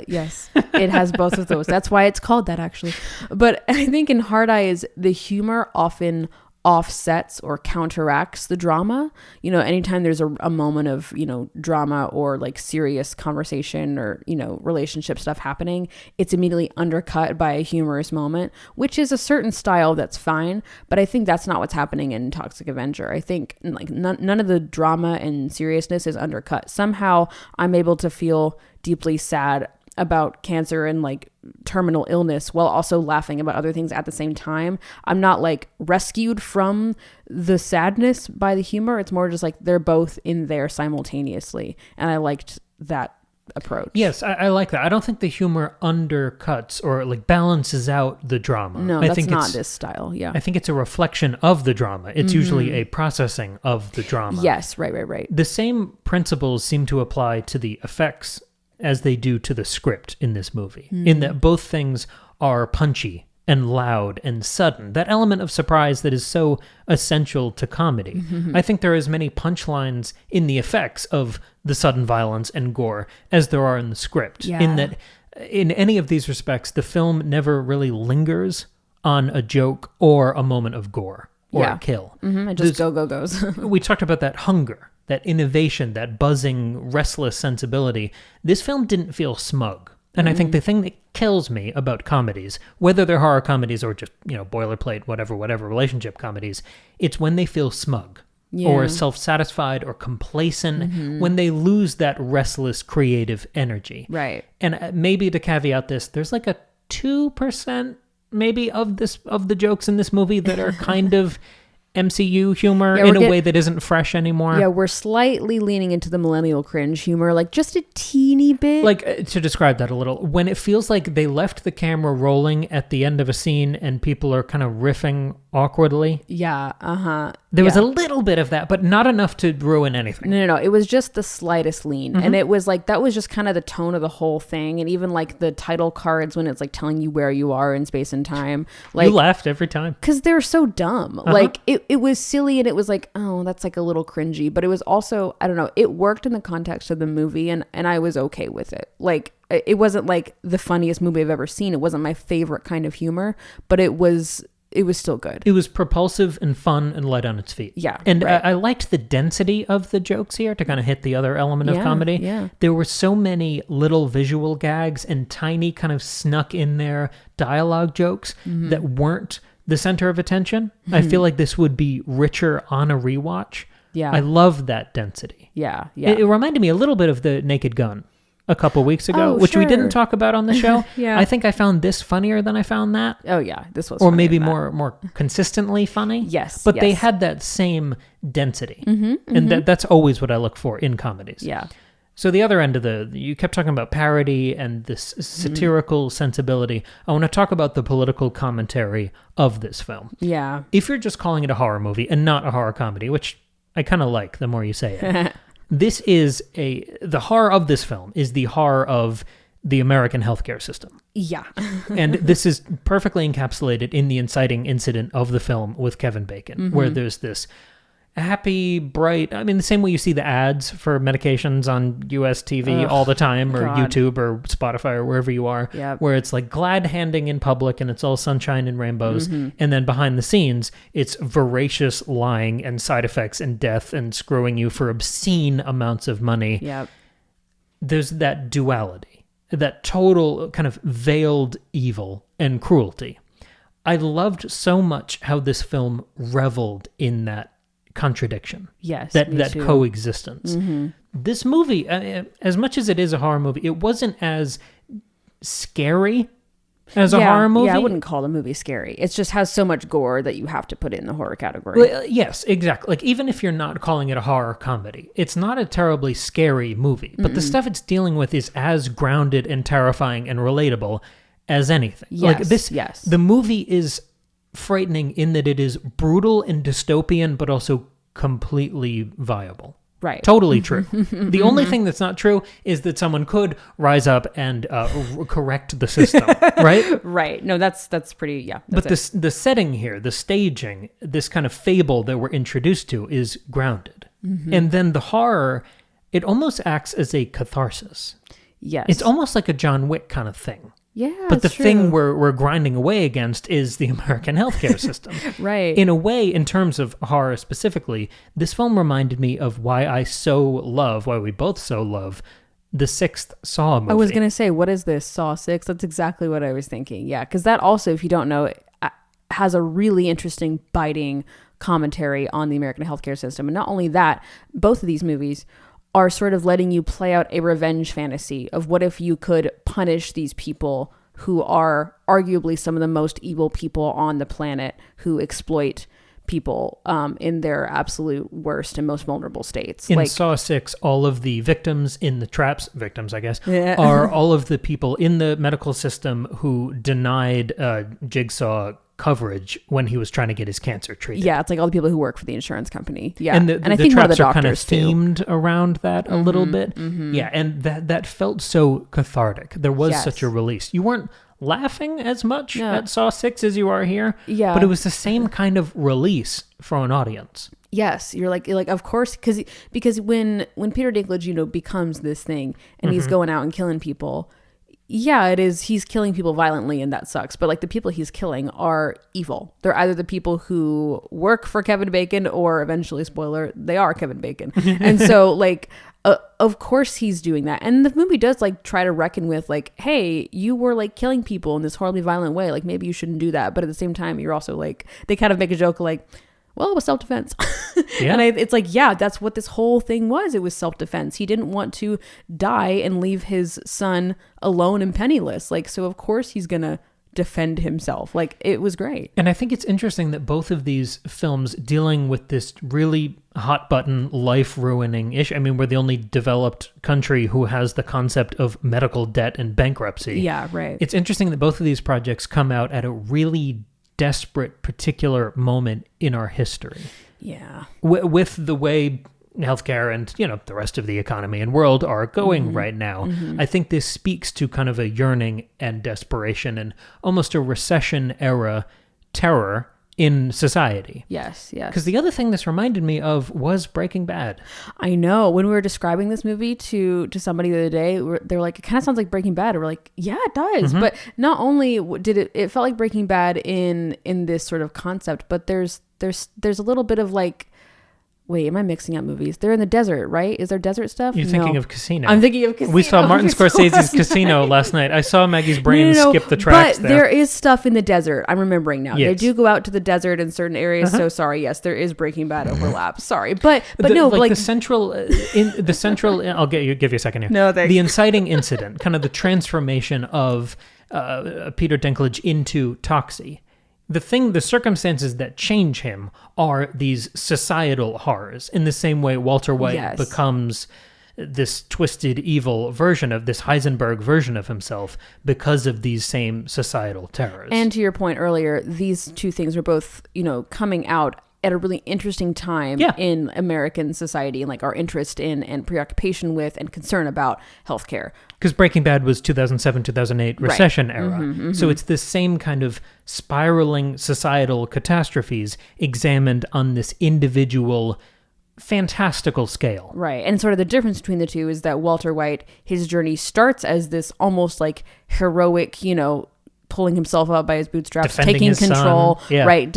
yes, it has both of those. That's why it's called that, actually. But I think in Hard Eyes, the humor often offsets or counteracts the drama. You know, anytime there's a moment of, you know, drama or like serious conversation or, you know, relationship stuff happening, it's immediately undercut by a humorous moment, which is a certain style that's fine. But I think that's not what's happening in Toxic Avenger. I think like none of the drama and seriousness is undercut. Somehow I'm able to feel deeply sad about cancer and like terminal illness while also laughing about other things at the same time. I'm not like rescued from the sadness by the humor. It's more just like they're both in there simultaneously. And I liked that approach. Yes, I like that. I don't think the humor undercuts or like balances out the drama. No, I that's think not this style. Yeah. I think it's a reflection of the drama. It's usually a processing of the drama. Yes, right. The same principles seem to apply to the effects as they do to the script in this movie, in that both things are punchy and loud and sudden. That element of surprise that is so essential to comedy. I think there are as many punchlines in the effects of the sudden violence and gore as there are in the script. Yeah. In that, in any of these respects, the film never really lingers on a joke or a moment of gore or a kill. It just goes. We talked about that hunger, that innovation, that buzzing, restless sensibility. This film didn't feel smug. And I think the thing that kills me about comedies, whether they're horror comedies or just, you know, boilerplate, whatever, relationship comedies, it's when they feel smug or self-satisfied or complacent, when they lose that restless, creative energy. Right. And maybe to caveat this, there's like a 2% maybe of the jokes in this movie that are kind of MCU humor in a way that isn't fresh anymore. Yeah, we're slightly leaning into the millennial cringe humor, like just a teeny bit. Like, to describe that a little, when it feels like they left the camera rolling at the end of a scene and people are kind of riffing awkwardly. Yeah, There was a little bit of that, but not enough to ruin anything. No. It was just the slightest lean. And it was like, that was just kind of the tone of the whole thing. And even like the title cards when it's like telling you where you are in space and time. Like, you laughed every time. Because they're so dumb. Like, it was silly and it was like, oh, that's like a little cringy. But it was also, I don't know, it worked in the context of the movie and I was okay with it. Like, it wasn't like the funniest movie I've ever seen. It wasn't my favorite kind of humor, but it was still good. It was propulsive and fun and light on its feet. Yeah. And right. I liked the density of the jokes here to kind of hit the other element of comedy. Yeah. There were so many little visual gags and tiny kind of snuck in there dialogue jokes that weren't the center of attention. I feel like this would be richer on a rewatch. Yeah. I love that density. Yeah. It reminded me a little bit of The Naked Gun a couple weeks ago, Oh, which we didn't sure. talk about on the show. Yeah. I think I found this funnier than I found that. Oh yeah, this was Or funnier maybe than that. more consistently funny. Yes, But they yes. had that same density. And that's always what I look for in comedies. Yeah. So the other end of you kept talking about parody and this satirical sensibility. I want to talk about the political commentary of this film. Yeah. If you're just calling it a horror movie and not a horror comedy, which I kind of like the more you say it, this is the horror of this film is the horror of the American healthcare system. Yeah. And this is perfectly encapsulated in the inciting incident of the film with Kevin Bacon, where there's this happy, bright, I mean, the same way you see the ads for medications on US TV all the time, or God. YouTube or Spotify or wherever you are, Yep. where it's like glad handing in public and it's all sunshine and rainbows. And then behind the scenes, it's voracious lying and side effects and death and screwing you for obscene amounts of money. Yeah. There's that duality. that total kind of veiled evil and cruelty. I loved so much how this film reveled in that contradiction. Yes, that too. coexistence. This movie, as much as it is a horror movie, it wasn't as scary as a horror movie. Yeah, I wouldn't call the movie scary. It just has so much gore that you have to put it in the horror category. Well, yes, exactly. Like, even if you're not calling it a horror comedy, it's not a terribly scary movie. But the stuff it's dealing with is as grounded and terrifying and relatable as anything. Yes. The movie is frightening in that it is brutal and dystopian, but also completely viable. Right. Totally true. The only thing that's not true is that someone could rise up and correct the system, right? Right. No, that's pretty, yeah. But the setting here, the staging, this kind of fable that we're introduced to is grounded. And then the horror, it almost acts as a catharsis. Yes. It's almost like a John Wick kind of thing. Yeah, but the thing we're grinding away against is the American healthcare system. Right. In a way, in terms of horror specifically, this film reminded me of why we both so love the sixth Saw movie. I was going to say, what is this, Saw 6? That's exactly what I was thinking. Yeah, because that also, if you don't know, has a really interesting, biting commentary on the American healthcare system. And not only that, both of these movies are sort of letting you play out a revenge fantasy of what if you could punish these people who are arguably some of the most evil people on the planet, who exploit people in their absolute worst and most vulnerable states. In Saw 6, all of the victims, I guess, are all of the people in the medical system who denied Jigsaw coverage when he was trying to get his cancer treated. Yeah, it's like all the people who work for the insurance company. Yeah, and I think one of the traps are kind of doctors, too. themed around that a little bit. Yeah, and that felt so cathartic. There was such a release. You weren't laughing as much at Saw 6 as you are here. Yeah, but it was the same kind of release for an audience. Yes, you're like of course, because when Peter Dinklage becomes this thing and he's going out and killing people. Yeah, it is. He's killing people violently, and that sucks. But like the people he's killing are evil. They're either the people who work for Kevin Bacon, or eventually, spoiler, they are Kevin Bacon. And so, like, of course he's doing that. And the movie does like try to reckon with like, hey, you were like killing people in this horribly violent way. Like maybe you shouldn't do that. But at the same time, you're also like, they kind of make a joke like, well, it was self-defense. Yeah. And it's like, yeah, that's what this whole thing was. It was self-defense. He didn't want to die and leave his son alone and penniless. Like, so of course he's going to defend himself. Like, it was great. And I think it's interesting that both of these films dealing with this really hot button, life-ruining issue. I mean, we're the only developed country who has the concept of medical debt and bankruptcy. Yeah, right. It's interesting that both of these projects come out at a really desperate particular moment in our history. Yeah. With the way healthcare and, the rest of the economy and world are going right now, I think this speaks to kind of a yearning and desperation and almost a recession era terror in society. Yes, yes. Because the other thing this reminded me of was Breaking Bad. I know. When we were describing this movie to somebody the other day, they were like, it kind of sounds like Breaking Bad. And we're like, yeah, it does. But not only did it felt like Breaking Bad in this sort of concept, but there's a little bit of like, wait, am I mixing up movies? They're in the desert, right? Is there desert stuff? You're thinking of Casino. I'm thinking of Casino. We saw Martin Scorsese's Casino last night. I saw Maggie's brain skip the tracks but there. There is stuff in the desert. I'm remembering now. Yes. They do go out to the desert in certain areas. So sorry. Yes, there is Breaking Bad overlap. Sorry, but the central. I'll give you a second here. No, thanks. The inciting incident, kind of the transformation of Peter Dinklage into Toxie. The circumstances that change him are these societal horrors. In the same way Walter White becomes this twisted, evil version of this Heisenberg version of himself because of these same societal terrors. And to your point earlier, these two things are both, coming out at a really interesting time in American society, and like our interest in and preoccupation with and concern about healthcare. Because Breaking Bad was 2007-2008 recession era. So it's this same kind of spiraling societal catastrophes examined on this individual fantastical scale. Right. And sort of the difference between the two is that Walter White, his journey starts as this almost like heroic, pulling himself up by his bootstraps, taking control, right?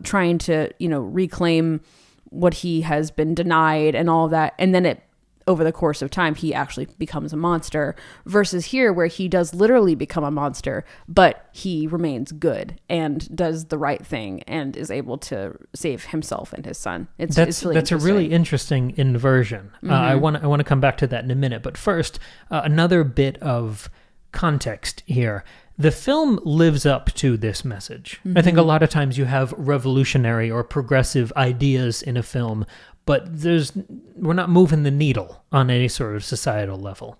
Trying to, reclaim what he has been denied and all of that. And then it over the course of time, he actually becomes a monster, versus here where he does literally become a monster, but he remains good and does the right thing and is able to save himself and his son. It's really that's a really interesting inversion. I want to come back to that in a minute, but first, another bit of context here. The film lives up to this message. I think a lot of times you have revolutionary or progressive ideas in a film, but we're not moving the needle on any sort of societal level.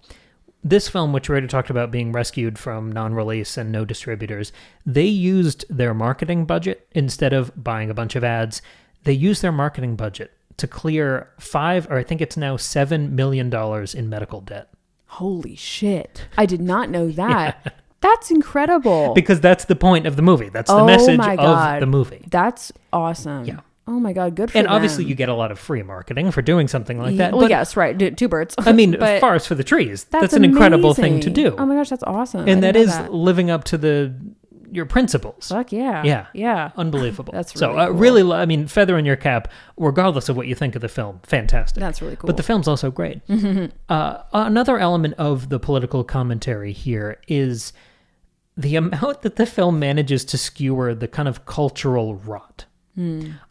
This film, which we already talked about being rescued from non-release and no distributors, they used their marketing budget instead of buying a bunch of ads. They used their marketing budget to clear $7 million in medical debt. Holy shit. I did not know that. Yeah. That's incredible. Because that's the point of the movie. That's the message of the movie. That's awesome. Yeah. Oh my God, good for and them. obviously you get a lot of free marketing for doing something like that. Well, but, yes, right. Two birds. I mean, forest for the trees. That's an incredible thing to do. Oh my gosh, that's awesome. And that is living up to your principles. Fuck yeah. Yeah. Yeah. Unbelievable. That's really cool. cool. Really, I mean, feather in your cap, regardless of what you think of the film. Fantastic. That's really cool. But the film's also great. Another element of the political commentary here is the amount that the film manages to skewer the kind of cultural rot.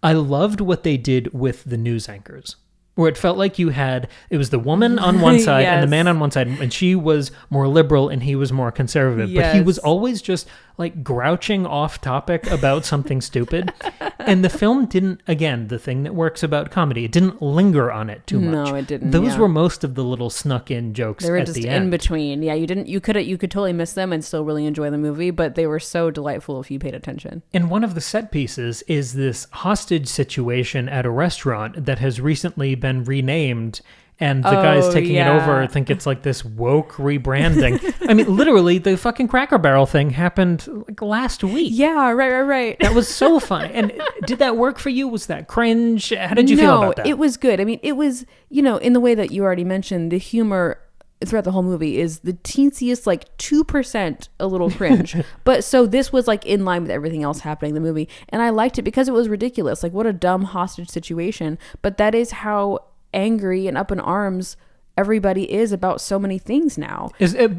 I loved what they did with the news anchors, where it felt like it was the woman on one side Yes. and the man on one side, and she was more liberal and he was more conservative. Yes. But he was always just like grouching off topic about something stupid. And the film didn't, again, the thing that works about comedy, it didn't linger on it too much. No, it didn't. Those were most of the little snuck in jokes they were at just the in end. between. Yeah, you could totally miss them and still really enjoy the movie, but they were so delightful if you paid attention. And one of the set pieces is this hostage situation at a restaurant that has recently been renamed, and the guys taking it over think it's like this woke rebranding. I mean, literally, the fucking Cracker Barrel thing happened like last week. Yeah, right. That was so fun. And did that work for you? Was that cringe? How did you feel about that? No, it was good. I mean, it was, in the way that you already mentioned, the humor throughout the whole movie is the teensiest, like 2% a little cringe. But so this was like in line with everything else happening in the movie. And I liked it because it was ridiculous. Like, what a dumb hostage situation. But that is how angry and up in arms everybody is about so many things now.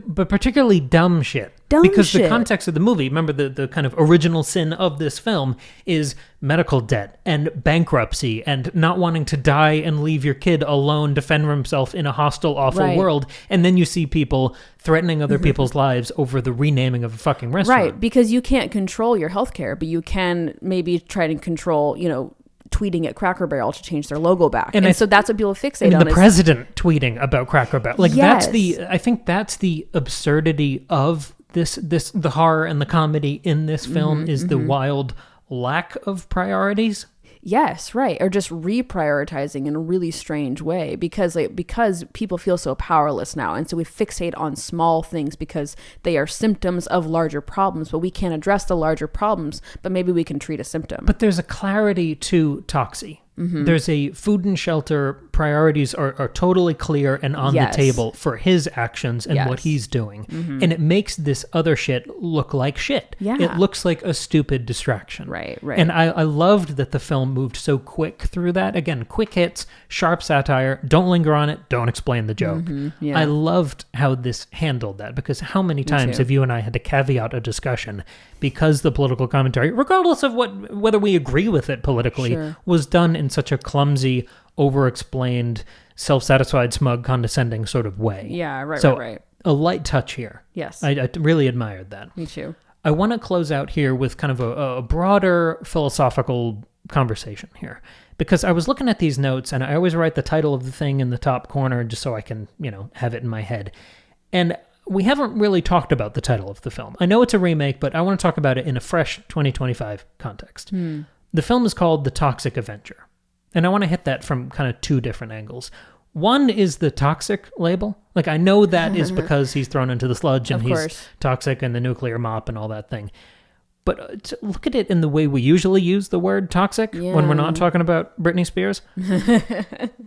But particularly dumb shit. Because the context of the movie, remember the kind of original sin of this film is medical debt and bankruptcy and not wanting to die and leave your kid alone to fend himself in a hostile, awful world. And then you see people threatening other people's lives over the renaming of a fucking restaurant. Right, because you can't control your healthcare, but you can maybe try to control, tweeting at Cracker Barrel to change their logo back. And so that's what people fixate on. The president tweeting about Cracker Barrel. Like, yes. I think that's the absurdity of the horror and the comedy in this film is the wild lack of priorities. Yes, right. Or just reprioritizing in a really strange way because people feel so powerless now. And so we fixate on small things because they are symptoms of larger problems, but we can't address the larger problems, but maybe we can treat a symptom. But there's a clarity to Toxie. There's a food and shelter priorities are totally clear and on the table for his actions and what he's doing. And it makes this other shit look like shit. Yeah. It looks like a stupid distraction. Right. And I loved that the film moved so quick through that. Again, quick hits, sharp satire, don't linger on it, don't explain the joke. Yeah. I loved how this handled that because how many times have you and I had to caveat a discussion because the political commentary, regardless of whether we agree with it politically, was done in such a clumsy, over-explained, self-satisfied, smug, condescending sort of way. Yeah, right, so, right. A light touch here. Yes. I really admired that. Me too. I want to close out here with kind of a broader philosophical conversation here. Because I was looking at these notes, and I always write the title of the thing in the top corner just so I can, have it in my head. And we haven't really talked about the title of the film. I know it's a remake, but I want to talk about it in a fresh 2025 context. The film is called The Toxic Avenger. And I want to hit that from kind of two different angles. One is the toxic label. Like, I know that is because he's thrown into the sludge and he's toxic and the nuclear mop and all that thing. But to look at it in the way we usually use the word toxic when we're not talking about Britney Spears.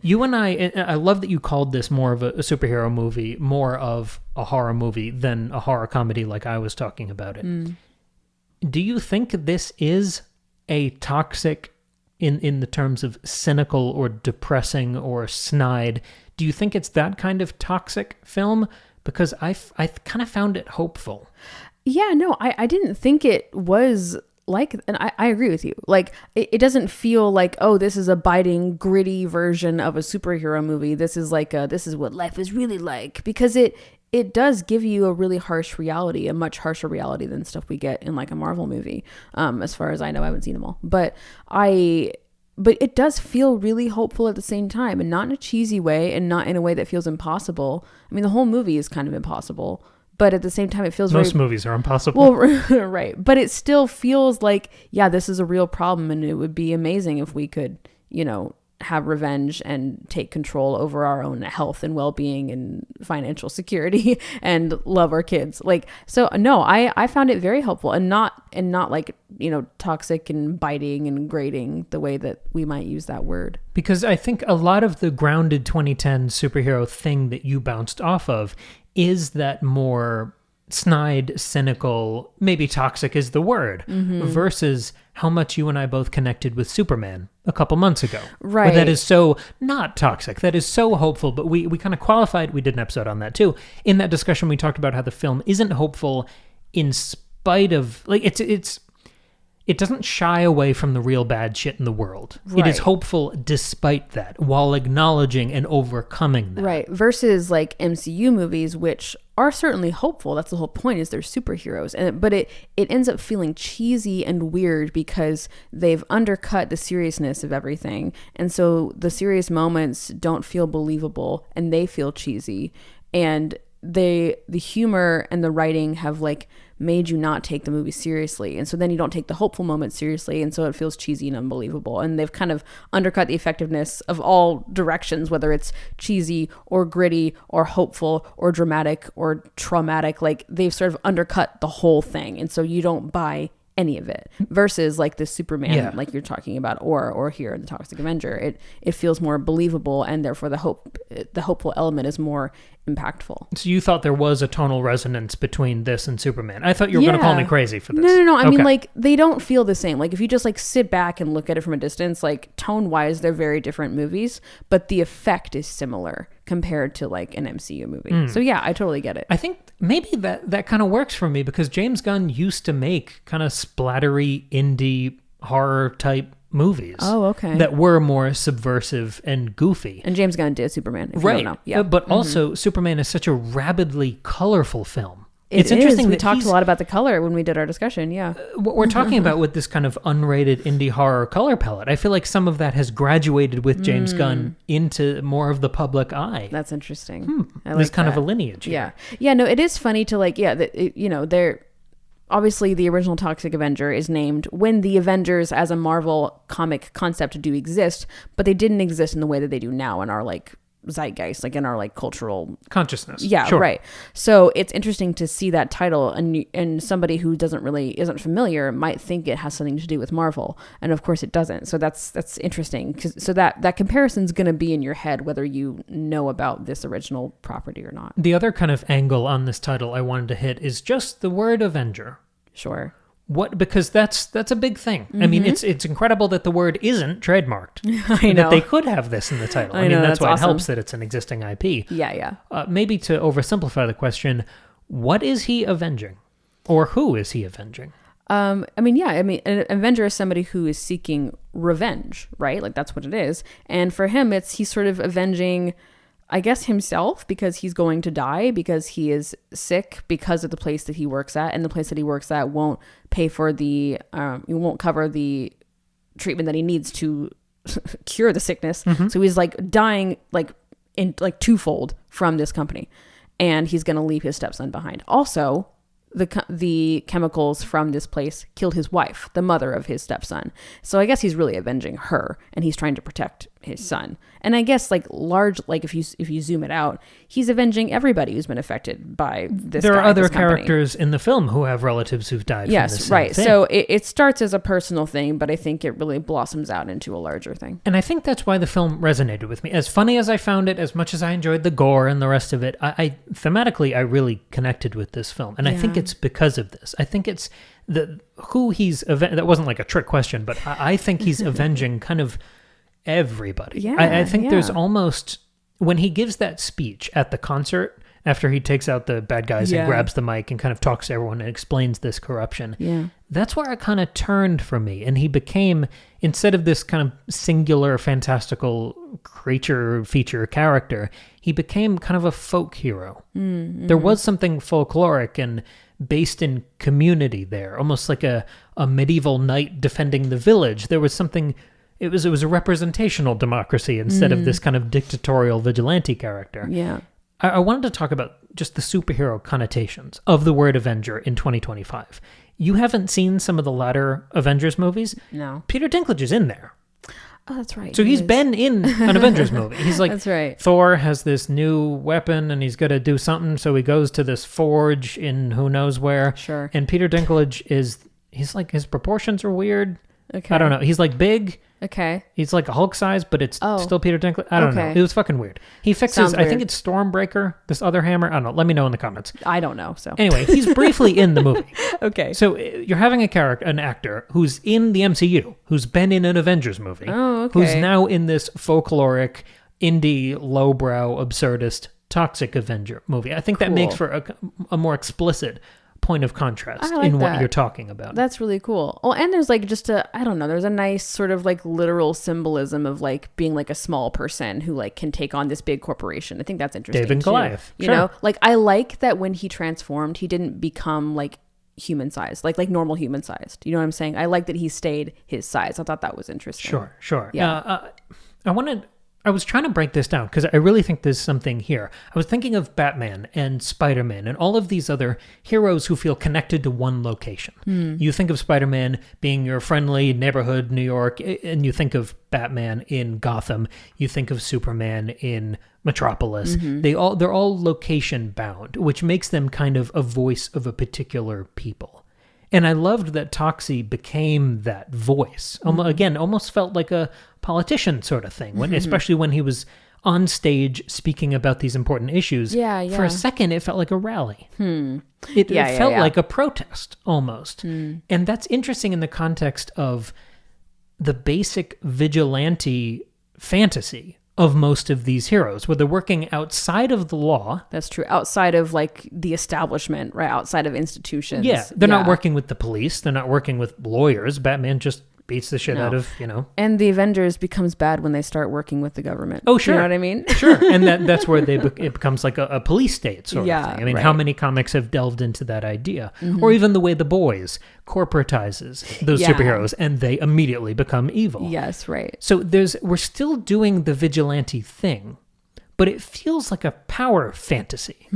You and I love that you called this more of a superhero movie, more of a horror movie than a horror comedy like I was talking about it. Do you think this is a toxic in the terms of cynical or depressing or snide? Do you think it's that kind of toxic film? Because I kind of found it hopeful. Yeah, no, I didn't think it was like, and I agree with you. Like, it doesn't feel like, oh, this is a biting, gritty version of a superhero movie. This is like this is what life is really like, because it does give you a really harsh reality, a much harsher reality than stuff we get in like a Marvel movie. As far as I know, I haven't seen them all, but it does feel really hopeful at the same time, and not in a cheesy way, and not in a way that feels impossible. I mean, the whole movie is kind of impossible, but at the same time, it feels most movies are impossible. Well, right. But it still feels like, yeah, this is a real problem, and it would be amazing if we could, have revenge and take control over our own health and well-being and financial security and love our kids. Like, so no, I found it very helpful, and not like, toxic and biting and grating the way that we might use that word. Because I think a lot of the grounded 2010 superhero thing that you bounced off of is that more snide, cynical, maybe toxic is the word, versus how much you and I both connected with Superman a couple months ago. Right. Where that is so not toxic, that is so hopeful, but we kind of qualified, we did an episode on that too. In that discussion, we talked about how the film isn't hopeful in spite of, like, it doesn't shy away from the real bad shit in the world. Right. It is hopeful despite that, while acknowledging and overcoming that. Right. Versus like MCU movies, which are certainly hopeful. That's the whole point, is they're superheroes. But it ends up feeling cheesy and weird because they've undercut the seriousness of everything. And so the serious moments don't feel believable, and they feel cheesy. And the humor and the writing have like made you not take the movie seriously, and so then you don't take the hopeful moments seriously, and so it feels cheesy and unbelievable. And they've kind of undercut the effectiveness of all directions, whether it's cheesy or gritty or hopeful or dramatic or traumatic. Like, they've sort of undercut the whole thing, and so you don't buy any of it. Versus like the Superman, like you're talking about, or here in the Toxic Avenger, it feels more believable, and therefore the hopeful element is more impactful. So you thought there was a tonal resonance between this and Superman? I thought you were going to call me crazy for this. No. I mean, like, they don't feel the same. Like, if you just like sit back and look at it from a distance, like, tone wise, they're very different movies, but the effect is similar compared to like an MCU movie. So yeah, I totally get it. I think maybe that kind of works for me, because James Gunn used to make kind of splattery indie horror type movies. Oh, okay. That were more subversive and goofy. And James Gunn did Superman, if you don't know. Yeah. But also, Superman is such a rabidly colorful film. It's interesting. We talked a lot about the color when we did our discussion. Yeah. What we're talking about with this kind of unrated indie horror color palette, I feel like some of that has graduated with James Gunn into more of the public eye. That's interesting. I like There's kind that. of a lineage here. Yeah. No, it is funny to like, they're obviously the original Toxic Avenger is named when the Avengers as a Marvel comic concept do exist, but they didn't exist in the way that they do now in our like zeitgeist, like in our like cultural consciousness. Yeah, sure. Right. So it's interesting to see that title, and somebody who isn't familiar might think it has something to do with Marvel, and of course it doesn't. So that's interesting, so that comparison's going to be in your head whether you know about this original property or not. The other kind of angle on this title I wanted to hit is just the word Avenger. Sure. Because that's a big thing. I mean, it's incredible that the word isn't trademarked. I know. That they could have this in the title. I mean, that's why awesome. it helps that it's an existing IP. Yeah. Maybe to oversimplify the question, what is he avenging? Or who is he avenging? An Avenger is somebody who is seeking revenge, right? Like, that's what it is. And for him, he's sort of avenging, I guess, himself, because he's going to die, because he is sick because of the place that he works at, and the place that he works at won't pay for won't cover the treatment that he needs to cure the sickness. So he's like dying like in like twofold from this company, and he's going to leave his stepson behind. Also, the chemicals from this place killed his wife, the mother of his stepson. So I guess he's really avenging her, and he's trying to protect his son. And I guess like if you zoom it out, he's avenging everybody who's been affected by this. There are other this company. Characters in the film who have relatives who've died. Yes, from this right. thing. So it starts as a personal thing, but I think it really blossoms out into a larger thing. And I think that's why the film resonated with me. As funny as I found it, as much as I enjoyed the gore and the rest of it, I thematically I really connected with this film, and I think it's because of this. I think it's who he's that wasn't like a trick question, but I think he's avenging kind of everybody. Yeah, I think there's almost when he gives that speech at the concert, after he takes out the bad guys and grabs the mic and kind of talks to everyone and explains this corruption, that's where it kind of turned for me. And he became, instead of this kind of singular, fantastical creature feature character, he became kind of a folk hero. Mm-hmm. There was something folkloric and based in community there, almost like a medieval knight defending the village. There was something... It was a representational democracy instead of this kind of dictatorial vigilante character. Yeah. I wanted to talk about just the superhero connotations of the word Avenger in 2025. You haven't seen some of the latter Avengers movies? No. Peter Dinklage is in there. Oh, that's right. So he's been in an Avengers movie. He's like, that's right. Thor has this new weapon and he's got to do something. So he goes to this forge in who knows where. Sure. And Peter Dinklage he's like, his proportions are weird. Okay. I don't know. He's like big. Okay. He's like a Hulk size, but it's still Peter Dinklage. I don't know. It was fucking weird. He fixes, I think it's Stormbreaker, this other hammer. I don't know. Let me know in the comments. I don't know. So anyway, he's briefly in the movie. Okay. So you're having an actor who's in the MCU, who's been in an Avengers movie, who's now in this folkloric, indie, lowbrow, absurdist, Toxic Avenger movie. I think that makes for a more explicit point of contrast in what you're talking about. That's really cool. Oh, and there's like just there's a nice sort of like literal symbolism of like being like a small person who like can take on this big corporation. I think that's interesting. David and Goliath. You know, like I like that when he transformed, he didn't become like human sized, like normal human sized. You know what I'm saying? I like that he stayed his size. I thought that was interesting. Sure. Yeah. I was trying to break this down because I really think there's something here. I was thinking of Batman and Spider-Man and all of these other heroes who feel connected to one location. You think of Spider-Man being your friendly neighborhood, New York, and you think of Batman in Gotham. You think of Superman in Metropolis. They're all location bound, which makes them kind of a voice of a particular people. And I loved that Toxie became that voice. Again, almost felt like a politician sort of thing, especially when he was on stage speaking about these important issues. Yeah. For a second, it felt like a rally. It felt like a protest, almost. And that's interesting in the context of the basic vigilante fantasy of most of these heroes, where they're working outside of the law. That's true. Outside of like the establishment, right? Outside of institutions. Yeah. They're not working with the police. They're not working with lawyers. Batman just beats the shit out of, And the Avengers becomes bad when they start working with the government. Oh, sure. You know what I mean? Sure. And that's where it becomes like a police state sort of thing. I mean, how many comics have delved into that idea? Or even the way The Boys corporatizes those superheroes and they immediately become evil. Yes, right. So we're still doing the vigilante thing, but it feels like a power fantasy.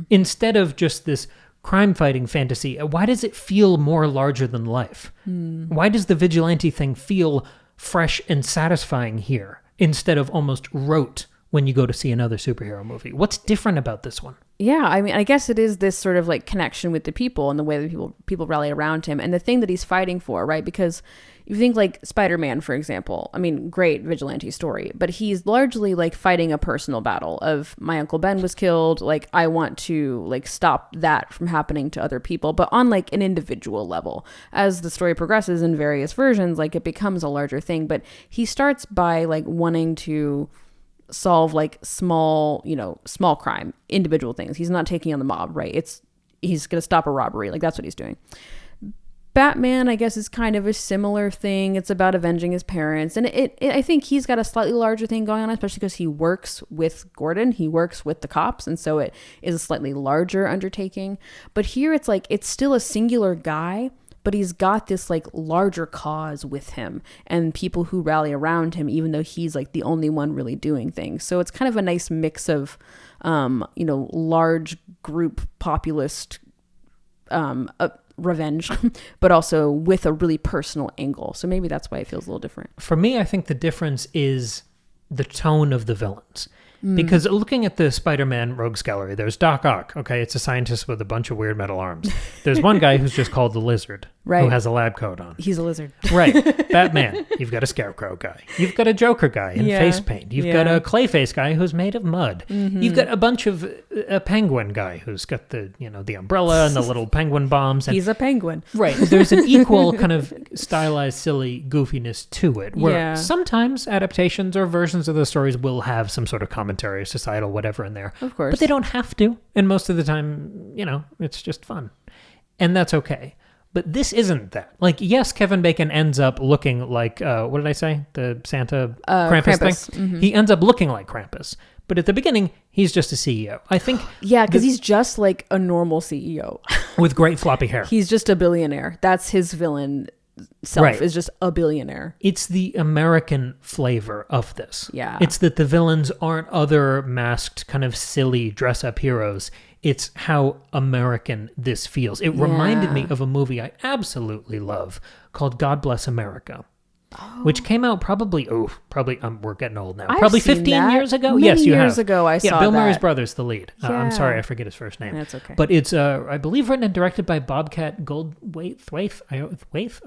Instead of just this crime-fighting fantasy, why does it feel more larger than life? Why does the vigilante thing feel fresh and satisfying here instead of almost rote when you go to see another superhero movie? What's different about this one? Yeah, I mean, I guess it is this sort of like connection with the people and the way that people rally around him and the thing that he's fighting for, right? Because you think like Spider-Man, for example, I mean, great vigilante story, but he's largely like fighting a personal battle of my Uncle Ben was killed. Like, I want to like stop that from happening to other people, but on like an individual level. As the story progresses in various versions, like it becomes a larger thing, but he starts by like wanting to solve like small crime, individual things. He's not taking on the mob, right? He's going to stop a robbery. Like that's what he's doing. Batman, I guess, is kind of a similar thing. It's about avenging his parents. And I think he's got a slightly larger thing going on, especially because he works with Gordon. He works with the cops. And so it is a slightly larger undertaking. But here it's like, it's still a singular guy, but he's got this like larger cause with him and people who rally around him, even though he's like the only one really doing things. So it's kind of a nice mix of, large group populist, revenge, but also with a really personal angle. So maybe that's why it feels a little different. For me, I think the difference is the tone of the villains. Because looking at the Spider-Man Rogues Gallery, there's Doc Ock. Okay, it's a scientist with a bunch of weird metal arms. There's one guy who's just called the Lizard, who has a lab coat on. He's a lizard. Right. Batman, you've got a Scarecrow guy. You've got a Joker guy in face paint. You've got a Clayface guy who's made of mud. You've got a bunch of a penguin guy who's got the umbrella and the little penguin bombs. And, he's a penguin. Right. There's an equal kind of stylized, silly goofiness to it, where sometimes adaptations or versions of the stories will have some sort of comedy commentary, societal, whatever in there. Of course. But they don't have to. And most of the time, it's just fun. And that's okay. But this isn't that. Like, yes, Kevin Bacon ends up looking like, what did I say? The Santa Krampus thing? Mm-hmm. He ends up looking like Krampus. But at the beginning, he's just a CEO. I think... Yeah, because he's just like a normal CEO. With great floppy hair. He's just a billionaire. That's his villain self, is just a billionaire. It's the American flavor of this. Yeah. It's that the villains aren't other masked, kind of silly dress-up heroes. It's how American this feels. It reminded me of a movie I absolutely love called God Bless America, which came out probably we're getting old now. Probably 15 years ago. Many Yes, you have. years ago, I saw Bill that. Murray's brother's the lead. Yeah. I'm sorry, I forget his first name. That's okay. But it's, I believe, written and directed by Bobcat Goldthwait.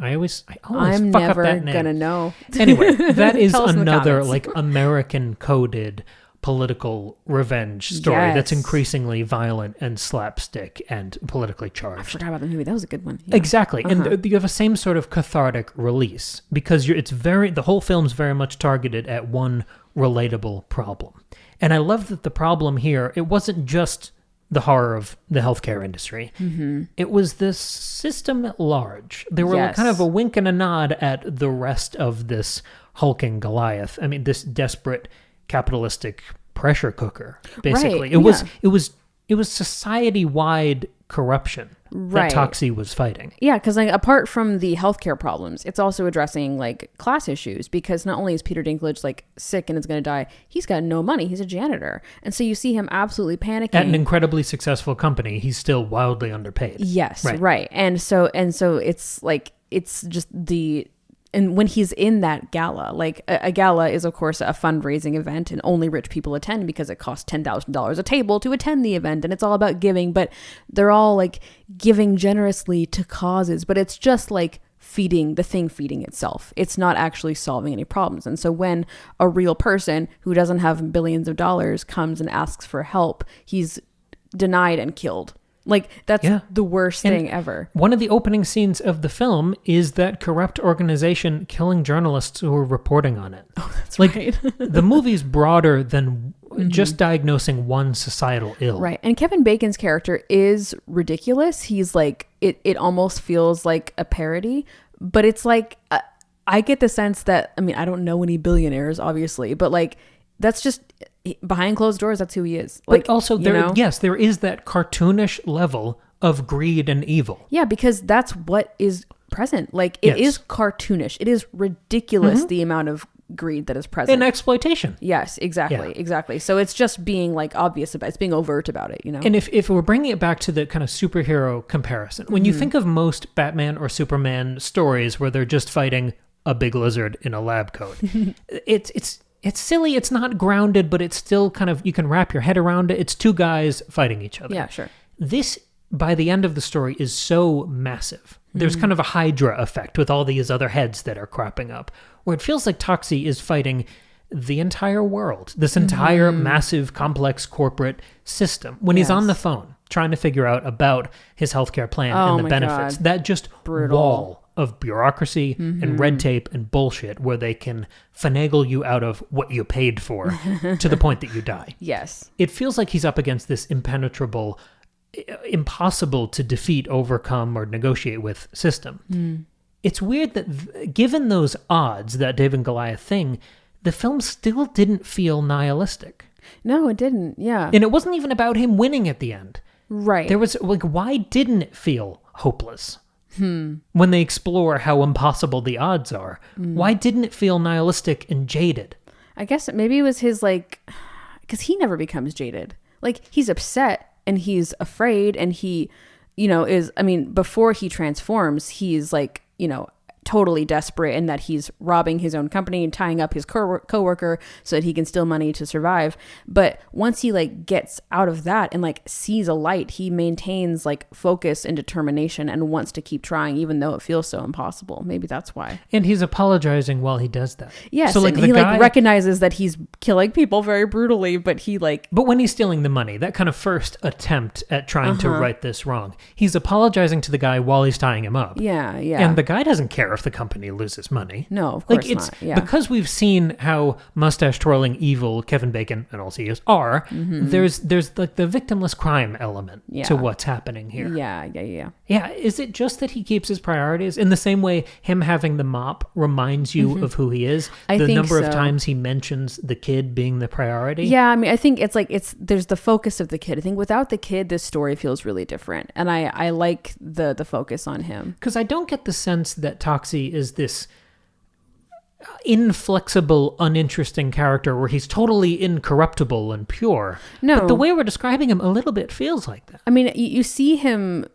I always I'm fuck never up that name. gonna know. Anyway, that is Tell us in the another comments. like American coded political revenge story that's increasingly violent and slapstick and politically charged. I forgot about the movie. That was a good one. Yeah. Exactly. And you have the same sort of cathartic release because the whole film's very much targeted at one relatable problem. And I love that the problem here, it wasn't just the horror of the healthcare industry. Mm-hmm. It was the system at large. There were kind of a wink and a nod at the rest of this hulking Goliath. I mean, this desperate capitalistic pressure cooker, basically. Right, It was society-wide corruption that Toxie was fighting. Yeah, because like, apart from the healthcare problems, it's also addressing like class issues, because not only is Peter Dinklage like sick and is going to die, he's got no money. He's a janitor. And so you see him absolutely panicking. At an incredibly successful company, he's still wildly underpaid. Yes, right. And so it's like, it's just and when he's in that gala, like a gala is, of course, a fundraising event and only rich people attend because it costs $10,000 a table to attend the event. And it's all about giving, but they're all like giving generously to causes, but it's just like feeding itself. It's not actually solving any problems. And so when a real person who doesn't have billions of dollars comes and asks for help, he's denied and killed. Like, that's the worst thing ever. One of the opening scenes of the film is that corrupt organization killing journalists who were reporting on it. Oh, that's right. The movie's broader than just diagnosing one societal ill. Right. And Kevin Bacon's character is ridiculous. He's like, it almost feels like a parody, but it's like, I get the sense that, I mean, I don't know any billionaires, obviously, but like, that's just behind closed doors. That's who he is. Like, but also, there is that cartoonish level of greed and evil. Yeah, because that's what is present. Like, it is cartoonish. It is ridiculous the amount of greed that is present. And exploitation. Yes, exactly. So it's just being like obvious about it. It's being overt about it, you know? And if we're bringing it back to the kind of superhero comparison, when you think of most Batman or Superman stories where they're just fighting a big lizard in a lab coat, it's silly, it's not grounded, but it's still kind of, you can wrap your head around it. It's two guys fighting each other. Yeah, sure. This, by the end of the story, is so massive. There's kind of a Hydra effect with all these other heads that are cropping up, where it feels like Toxie is fighting the entire world, this entire massive, complex corporate system. When he's on the phone trying to figure out about his healthcare plan and the benefits, that just wall of bureaucracy and red tape and bullshit where they can finagle you out of what you paid for to the point that you die. Yes. It feels like he's up against this impenetrable, impossible to defeat, overcome, or negotiate with system. It's weird that given those odds, that David and Goliath thing, the film still didn't feel nihilistic. No, it didn't. Yeah. And it wasn't even about him winning at the end. Right. There was like, why didn't it feel hopeless? When they explore how impossible the odds are, why didn't it feel nihilistic and jaded? I guess maybe it was his, like, because he never becomes jaded. Like, he's upset and he's afraid and he, is, I mean, before he transforms, he's like, totally desperate in that he's robbing his own company and tying up his coworker so that he can steal money to survive. But once he like gets out of that and like sees a light, he maintains like focus and determination and wants to keep trying even though it feels so impossible. Maybe that's why. And he's apologizing while he does that. Yes, so like and he like recognizes that he's killing people very brutally, but when he's stealing the money, that kind of first attempt at trying to right this wrong, he's apologizing to the guy while he's tying him up. Yeah. And the guy doesn't care if the company loses money. No, of course not. Yeah. Because we've seen how mustache twirling evil Kevin Bacon and all CEOs are, there's like the victimless crime element to what's happening here. Yeah. Yeah, is it just that he keeps his priorities? In the same way, him having the mop reminds you of who he is? I the think number so. of times he mentions the kid being the priority? Yeah, I mean, I think there's the focus of the kid. I think without the kid, this story feels really different. And I like the focus on him. Because I don't get the sense that Toxie is this inflexible, uninteresting character where he's totally incorruptible and pure. No. But the way we're describing him a little bit feels like that. I mean, you see him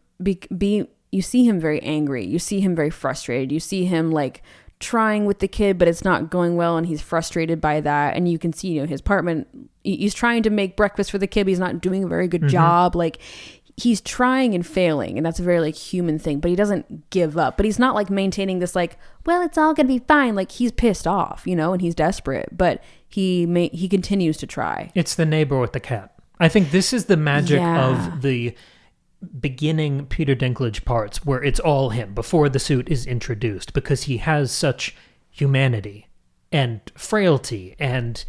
you see him very angry. You see him very frustrated. You see him like trying with the kid, but it's not going well, and he's frustrated by that. And you can see, his apartment, he's trying to make breakfast for the kid, but he's not doing a very good job. Like, he's trying and failing, and that's a very like human thing, but he doesn't give up. But he's not like maintaining this like, well, it's all gonna be fine. Like, he's pissed off, and he's desperate, but he continues to try. It's the neighbor with the cat. I think this is the magic of the beginning Peter Dinklage parts where it's all him before the suit is introduced, because he has such humanity and frailty and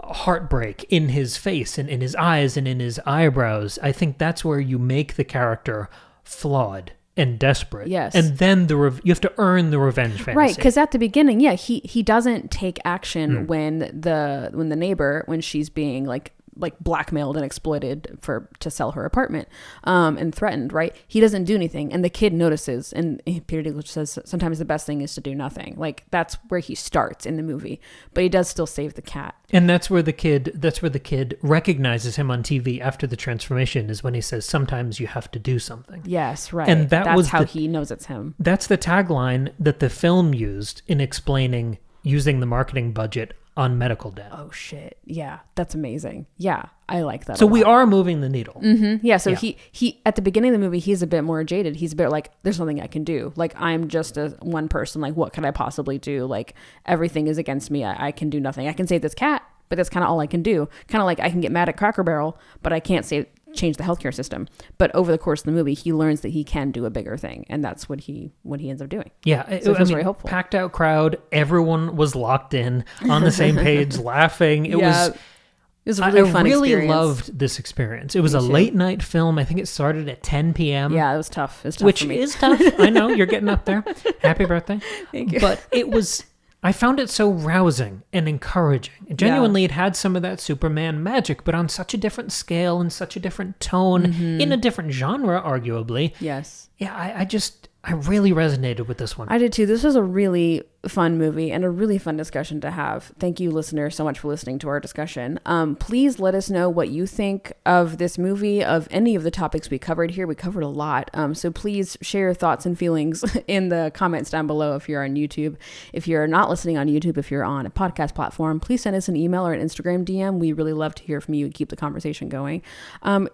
heartbreak in his face and in his eyes and in his eyebrows. I think that's where you make the character flawed and desperate. Yes. And then you have to earn the revenge fantasy. Right, because at the beginning, he doesn't take action when the neighbor, when she's being like blackmailed and exploited to sell her apartment, and threatened, right? He doesn't do anything, and the kid notices, and Peter Dinklage says sometimes the best thing is to do nothing. Like, that's where he starts in the movie, but he does still save the cat. And that's where the kid recognizes him on TV after the transformation, is when he says, sometimes you have to do something. Yes, right. And that's how he knows it's him. That's the tagline that the film used in explaining using the marketing budget on medical debt. Oh shit. Yeah, that's amazing. Yeah, I like that. So we are moving the needle. Mm-hmm. Yeah, so he at the beginning of the movie, he's a bit more jaded. He's a bit like, there's nothing I can do. Like, I'm just one person. Like, what could I possibly do? Like, everything is against me. I can do nothing. I can save this cat, but that's kind of all I can do. Kind of like I can get mad at Cracker Barrel, but I can't change the healthcare system. But over the course of the movie, he learns that he can do a bigger thing, and that's what he ends up doing. Yeah, so it feels very hopeful. Packed out crowd, everyone was locked in on the same page, laughing. It was a really fun experience. I really loved this experience. It was a late night film. I think it started at 10 p.m. Yeah, it was tough. Which for me. is tough. I know, you're getting up there. Happy birthday. Thank you. But I found it so rousing and encouraging. Genuinely, it had some of that Superman magic, but on such a different scale and such a different tone, in a different genre, arguably. Yes. Yeah, I really resonated with this one. I did too. This was a really fun movie and a really fun discussion to have. Thank you, listeners, so much for listening to our discussion. Please let us know what you think of this movie, of any of the topics we covered here. We covered a lot. So please share your thoughts and feelings in the comments down below if you're on YouTube. If you're not listening on YouTube, if you're on a podcast platform, please send us an email or an Instagram DM. We really love to hear from you and keep the conversation going.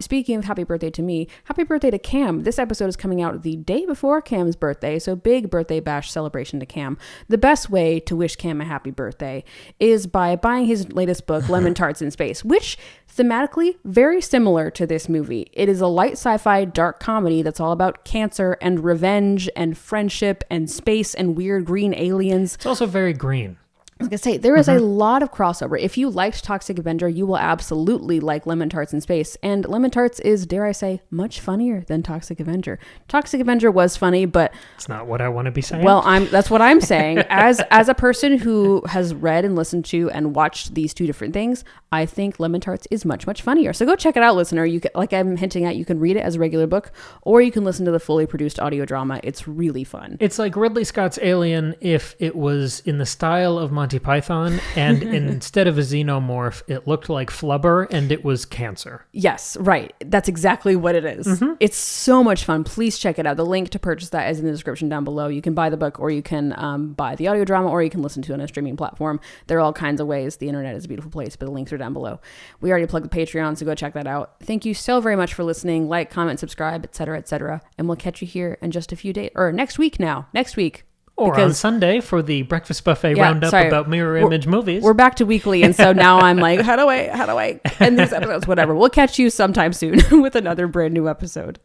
Speaking of happy birthday to me, happy birthday to Cam. This episode is coming out the day before Cam's birthday, so big birthday bash celebration to Cam. The best way to wish Cam a happy birthday is by buying his latest book, Lemon Tarts in Space, which thematically very similar to this movie. It is a light sci-fi dark comedy that's all about cancer and revenge and friendship and space and weird green aliens. It's also very green. I was going to say, there is a lot of crossover. If you liked Toxic Avenger, you will absolutely like Lemon Tarts in Space. And Lemon Tarts is, dare I say, much funnier than Toxic Avenger. Toxic Avenger was funny, but... It's not what I want to be saying. Well, that's what I'm saying. As a person who has read and listened to and watched these two different things, I think Lemon Tarts is much, much funnier. So go check it out, listener. You can, like I'm hinting at, you can read it as a regular book, or you can listen to the fully produced audio drama. It's really fun. It's like Ridley Scott's Alien if it was in the style of Monty Python, and instead of a xenomorph, it looked like Flubber, and it was cancer. Yes, right. That's exactly what it is. It's so much fun. Please check it out. The link to purchase that is in the description down below. You can buy the book, or you can buy the audio drama, or you can listen to it on a streaming platform. There are all kinds of ways. The internet is a beautiful place, but the links are down below. We already plugged the Patreon, so go check that out. Thank you so very much for listening. Like, comment, subscribe, etc., and we'll catch you here in just a few days, or next week. Or on Sunday for the breakfast buffet roundup about mirror image movies. We're back to weekly, and so now I'm like, how do I end these episodes? Whatever. We'll catch you sometime soon with another brand new episode.